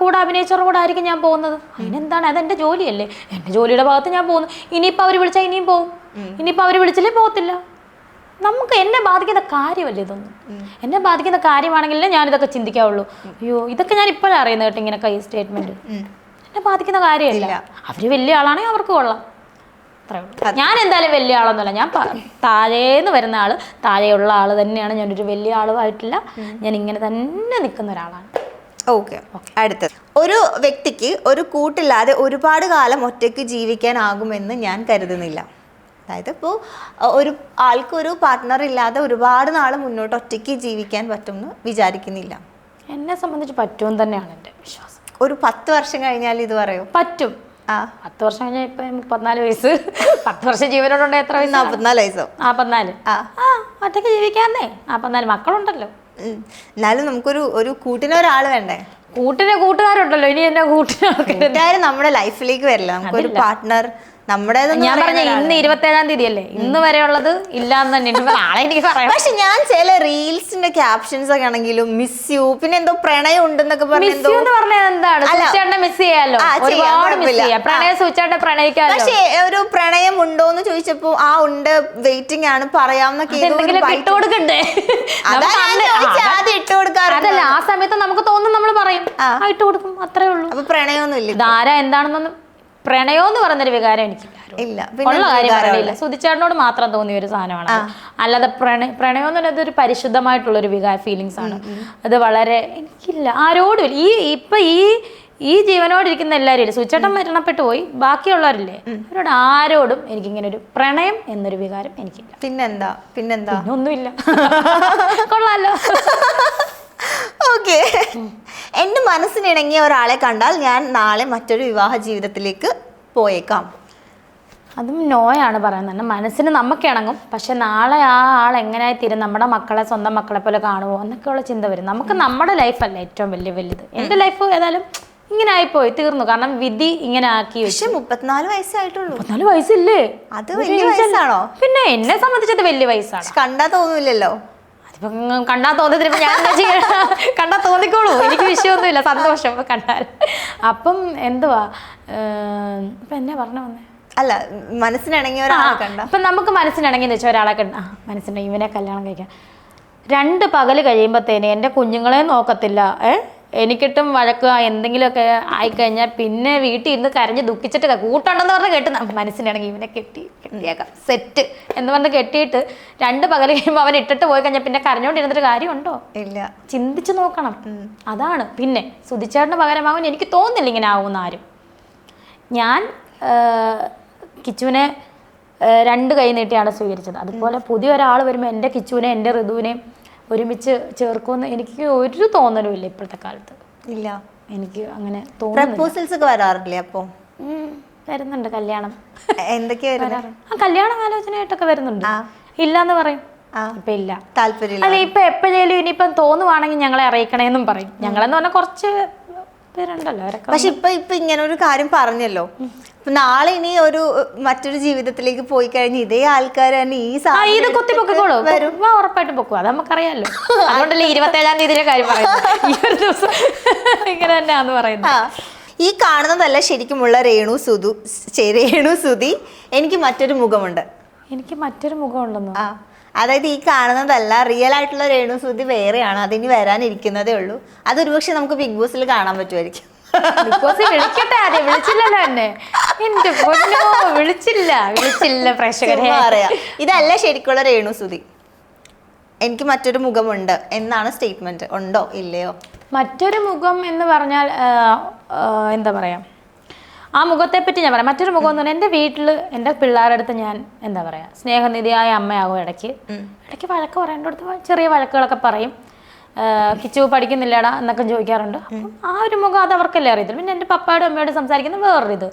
കൂടെ അഭിനയിച്ചവരുടെ കൂടെ ആയിരിക്കും ഞാൻ പോകുന്നത്. അതിനെന്താണ്, അതെൻ്റെ ജോലിയല്ലേ, എൻ്റെ ജോലിയുടെ ഭാഗത്ത് ഞാൻ പോകുന്നു. ഇനിയിപ്പോൾ അവർ വിളിച്ചാൽ ഇനിയും പോകും, ഇനിയിപ്പോൾ അവർ വിളിച്ചില്ലേ പോകത്തില്ല. നമുക്ക് എന്നെ ബാധിക്കുന്ന കാര്യമല്ലേ ഇതൊന്നും. എന്നെ ബാധിക്കുന്ന കാര്യമാണെങ്കിലേ ഞാനിതൊക്കെ ചിന്തിക്കാവുള്ളൂ. അയ്യോ ഇതൊക്കെ ഞാൻ ഇപ്പോഴാണ് അറിയുന്നത് കേട്ടോ, ഇങ്ങനെയൊക്കെ ഈ സ്റ്റേറ്റ്മെൻറ്റ് എന്നെ ബാധിക്കുന്ന കാര്യമല്ല. അവർ വലിയ ആളാണെങ്കിൽ അവർക്ക് കൊള്ളാം, അത്രേ ഉള്ളൂ. ഞാൻ എന്തായാലും വലിയ ആളൊന്നുമല്ല, ഞാൻ താഴേന്ന് വരുന്ന ആൾ, താഴെയുള്ള ആൾ തന്നെയാണ്. ഞാനൊരു വലിയ ആളുമായിട്ടില്ല, ഞാൻ ഇങ്ങനെ തന്നെ നിൽക്കുന്ന ഒരാളാണ്. ഓക്കെ. അടുത്തത്, ഒരു വ്യക്തിക്ക് ഒരു കൂട്ടില്ലാതെ ഒരുപാട് കാലം ഒറ്റയ്ക്ക് ജീവിക്കാനാകുമെന്ന് ഞാൻ കരുതുന്നില്ല. അതായത് ഇപ്പോൾ ഒരു ആൾക്കൊരു പാർട്ട്ണർ ഇല്ലാതെ ഒരുപാട് നാൾ മുന്നോട്ട് ഒറ്റയ്ക്ക് ജീവിക്കാൻ പറ്റുമെന്ന് വിചാരിക്കുന്നില്ല. എന്നെ സംബന്ധിച്ച് പറ്റുമെന്ന് തന്നെയാണ് എൻ്റെ വിശ്വാസം. ഒരു 10 വർഷം കഴിഞ്ഞാൽ ഇത് പറയോ? പറ്റും. 10 വർഷം കഴിഞ്ഞാൽ ഇപ്പം 34 വയസ്സ്, 10 വർഷം ജീവനോടുണ്ട്. എത്ര വയസ്സ്? 44 വയസ്സോ? 44. ഒറ്റയ്ക്ക് ജീവിക്കാന്നേ. 44 മക്കളുണ്ടല്ലോ. എന്നാലും നമുക്കൊരു കൂട്ടിനൊരാൾ വേണ്ടേ? കൂട്ടുകാരുണ്ടല്ലോ. ഇനി എന്നെ കൂട്ടുകാർ നമ്മുടെ ലൈഫിലേക്ക് വരില്ല. നമുക്കൊരു പാർട്ട്ണർ ഞാൻ പറഞ്ഞ ഇന്ന് 27-ാം തീയതി അല്ലേ, ഇന്ന് വരെ ഉള്ളത് ഇല്ലാന്ന് തന്നെ നാളെ എനിക്ക് പറയാം. പക്ഷെ ഞാൻ ചില റീൽസിന്റെ ക്യാപ്ഷൻസ് ഒക്കെ ആണെങ്കിലും മിസ് യു, പിന്നെ എന്തോ പ്രണയം ഉണ്ടെന്നൊക്കെ പറഞ്ഞത് എന്താണ്? സുചേട്ടനെ മിസ് ചെയ്യാലോ, ഒരുപാട് മിസ് ചെയ്യാം. പ്രണയം സുചേട്ടനെ പ്രണയിക്കാലോ. പക്ഷെ ഒരു പ്രണയം ഉണ്ടോന്ന് ചോദിച്ചപ്പോ ഉണ്ട്, വെയിറ്റിംഗ് ആണ്, പറയാവുന്നൊക്കെ ഇട്ട് കൊടുക്കണ്ടേ? അതല്ല, ആ സമയത്ത് നമുക്ക് തോന്നും, നമ്മൾ പറയും, ഇട്ട് കൊടുക്കും, അത്രേ ഉള്ളൂ. അപ്പൊ പ്രണയമൊന്നും ഇല്ല. ഇതാരാ എന്താണെന്നൊന്നും പ്രണയം എന്ന് പറഞ്ഞൊരു വികാരം എനിക്കില്ല. ഉള്ള കാര്യം പറയില്ല, സുധിച്ചേട്ടനോട് മാത്രം തോന്നിയ ഒരു സാധനമാണ്. അല്ലാതെ പ്രണയം എന്ന് പറയുന്നത് ഒരു പരിശുദ്ധമായിട്ടുള്ളൊരു ഫീലിങ്സ് ആണ്. അത് വളരെ എനിക്കില്ല ആരോടും. ഈ ജീവനോടിരിക്കുന്ന എല്ലാവരും ഇല്ലേ, സുചേട്ടൻ മരണപ്പെട്ടു പോയി, ബാക്കിയുള്ളവരില്ലേ, അവരോട് ആരോടും എനിക്കിങ്ങനെ ഒരു പ്രണയം എന്നൊരു വികാരം എനിക്കില്ല. പിന്നെന്താ ഒന്നുമില്ല. കൊള്ളാലോ. ഓക്കെ. എൻ്റെ മനസ്സിനിണങ്ങിയ ഒരാളെ കണ്ടാൽ ഞാൻ നാളെ മറ്റൊരു വിവാഹ ജീവിതത്തിലേക്ക് പോയേക്കാം. അതും നോയാണ് പറയുന്നത്. മനസ്സിന് നമുക്ക് ഇണങ്ങും, പക്ഷെ നാളെ ആ ആൾ എങ്ങനെയായി തീരും, നമ്മുടെ മക്കളെ സ്വന്തം മക്കളെ പോലെ കാണുമോ എന്നൊക്കെയുള്ള ചിന്ത വരും. നമുക്ക് നമ്മുടെ ലൈഫല്ല ഏറ്റവും വലുത്. എൻ്റെ ലൈഫ് ഏതായാലും ഇങ്ങനെ ആയിപ്പോയി, തീർന്നു. കാരണം വിധി ഇങ്ങനെ ആക്കി. പക്ഷെ 34 വയസ്സായിട്ടുള്ളൂ. 34 വയസ്സില്ലേ? അത് വലിയ വയസ്സാണോ? പിന്നെ എന്നെ സംബന്ധിച്ചത് വലിയ വയസ്സാണ്. കണ്ടാ തോന്നൂല്ലല്ലോ. കണ്ടാ തോന്നത്തില്ല. ഞാൻ കണ്ടാ തോന്നിക്കോളൂ, എനിക്ക് വിഷയമൊന്നുമില്ല, സന്തോഷം കണ്ടാൽ. അപ്പം എന്തുവാ ഇപ്പൊ എന്നാ പറഞ്ഞു വന്നേ? അല്ല, മനസ്സിനിണങ്ങിയ ഒരാളെ കണ്ട. അപ്പം നമുക്ക് മനസ്സിനിണങ്ങിയെന്ന് വെച്ചാൽ ഒരാളെ കണ്ട, മനസ്സിനുണ്ടെങ്കിൽ ഇവനെ കല്യാണം കഴിക്കാം. 2 പകല് കഴിയുമ്പോഴത്തേന് എൻ്റെ കുഞ്ഞുങ്ങളെ നോക്കത്തില്ല, എനിക്കിട്ടും വഴക്ക് എന്തെങ്കിലുമൊക്കെ ആയിക്കഴിഞ്ഞാൽ പിന്നെ വീട്ടിൽ ഇരുന്ന് കരഞ്ഞ് ദുഃഖിച്ചിട്ട് കൂട്ടുണ്ടെന്ന് പറഞ്ഞ് കെട്ടുന്ന മനസ്സിനാണെങ്കിൽ ഇവനെ കെട്ടിയേക്കാം സെറ്റ് എന്ന് പറഞ്ഞ് കെട്ടിയിട്ട് 2 പകല് കഴിയുമ്പോൾ അവൻ ഇട്ടിട്ട് പോയി കഴിഞ്ഞാൽ പിന്നെ കരഞ്ഞോണ്ടിരുന്നിട്ട് കാര്യമുണ്ടോ? ഇല്ല. ചിന്തിച്ച് നോക്കണം. അതാണ്. പിന്നെ സുധിച്ചേട്ടന് പകരമാവൻ എനിക്ക് തോന്നുന്നില്ല ഇങ്ങനെ ആവുമെന്ന് ആരും. ഞാൻ കിച്ചുവിനെ 2 കൈ നീട്ടിയാണ് സ്വീകരിച്ചത്. അതുപോലെ പുതിയ ഒരാൾ വരുമ്പോൾ എൻ്റെ കിച്ചുവിനെ എൻ്റെ ഋതുവിനെയും ഒരുമിച്ച് ചേർക്കുമെന്ന് എനിക്ക് ഒരു തോന്നലും ഇല്ല ഇപ്പോഴത്തെ കാലത്ത്. ഇല്ല, എനിക്ക് അങ്ങനെ പ്രപ്പോസൽസ് ഒക്കെ വരാറില്ലേ? അപ്പോൾ വരുന്നുണ്ട്. കല്യാണം എന്തൊക്കെയാ കല്യാണ ആലോചനയായിട്ടൊക്കെ വരുന്നുണ്ട്. ഇല്ലാന്ന് പറയും. ഇപ്പൊ ഇല്ല, താല്പര്യം. അല്ല, ഇപ്പൊ എപ്പോഴേലും ഇനിയിപ്പം തോന്നുവാണെങ്കിൽ ഞങ്ങളെ അറിയിക്കണേന്നും പറയും. ഞങ്ങളെന്ന് പറഞ്ഞാൽ കുറച്ച് പേരുണ്ടല്ലോ അവരൊക്കെ. പക്ഷെ ഇപ്പൊ ഇങ്ങനെ ഒരു കാര്യം പറഞ്ഞല്ലോ, നാളെ ഇനി മറ്റൊരു ജീവിതത്തിലേക്ക് പോയി കഴിഞ്ഞ് ഇതേ ആൾക്കാർ തന്നെ ഇത് കുത്തിപ്പൊക്കോളൂ വരും, ഉറപ്പായിട്ട് പൊക്കും. അത് നമുക്കറിയാലോ. അതുകൊണ്ടല്ലേ 27-ാം തീയതിയിലെ കാര്യം പറയുന്നത്. ഈ ഒരു ദിവസം ഇങ്ങനെ തന്നെയാന്ന് പറയുന്നത്. ഈ കാണുന്നതല്ല ശരിക്കുമുള്ള രേണു സുധി, എനിക്ക് മറ്റൊരു മുഖമുണ്ട്. എനിക്ക് മറ്റൊരു മുഖമുണ്ടെന്നോ? അതായത് ഈ കാണുന്നതല്ല റിയൽ ആയിട്ടുള്ള രേണു സുധി വേറെയാണ്, അതിനി വരാനിരിക്കുന്നതേ ഉള്ളൂ. അതൊരുപക്ഷെ നമുക്ക് ബിഗ് ബോസിൽ കാണാൻ പറ്റുമായിരിക്കും. വിളിക്കട്ടെ, ആരെ വിളിച്ചില്ലല്ലോ എന്നെ. എന്റെ പൊന്നോ, വിളിച്ചില്ല പ്രേക്ഷകരെ. പറയാം, ഇതല്ല ശരിക്കുള്ള രേണു സുധി, എനിക്ക് മറ്റൊരു മുഖമുണ്ട് എന്നാണ് സ്റ്റേറ്റ്മെന്റ്. ഉണ്ടോ ഇല്ലയോ? മറ്റൊരു മുഖം എന്ന് പറഞ്ഞാൽ എന്താ പറയാ, ആ മുഖത്തെപ്പറ്റി ഞാൻ പറയാം. മറ്റൊരു മുഖം എന്ന് പറഞ്ഞാൽ എൻ്റെ വീട്ടിൽ എൻ്റെ പിള്ളേരുടെ അടുത്ത് ഞാൻ എന്താ പറയുക, സ്നേഹനിധിയായ അമ്മയാകും. ഇടയ്ക്ക് വഴക്ക് പറയേണ്ടടുത്ത് ചെറിയ വഴക്കുകളൊക്കെ പറയും. കിച്ചു പഠിക്കുന്നില്ലടാ എന്നൊക്കെ ചോദിക്കാറുണ്ട്. അപ്പം ആ ഒരു മുഖം അത് അവർക്കല്ലേ അറിയത്തില്ല. പിന്നെ എൻ്റെ പപ്പായോടും അമ്മയോടും സംസാരിക്കുന്ന വേറൊരിത്.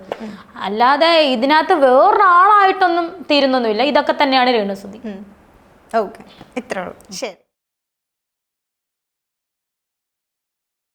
അല്ലാതെ ഇതിനകത്ത് വേറൊരാളായിട്ടൊന്നും തീരുന്നൊന്നുമില്ല. ഇതൊക്കെ തന്നെയാണ് രേണുസുധി. ഓക്കെ, ഇത്രേ ഉള്ളൂ. ശരി.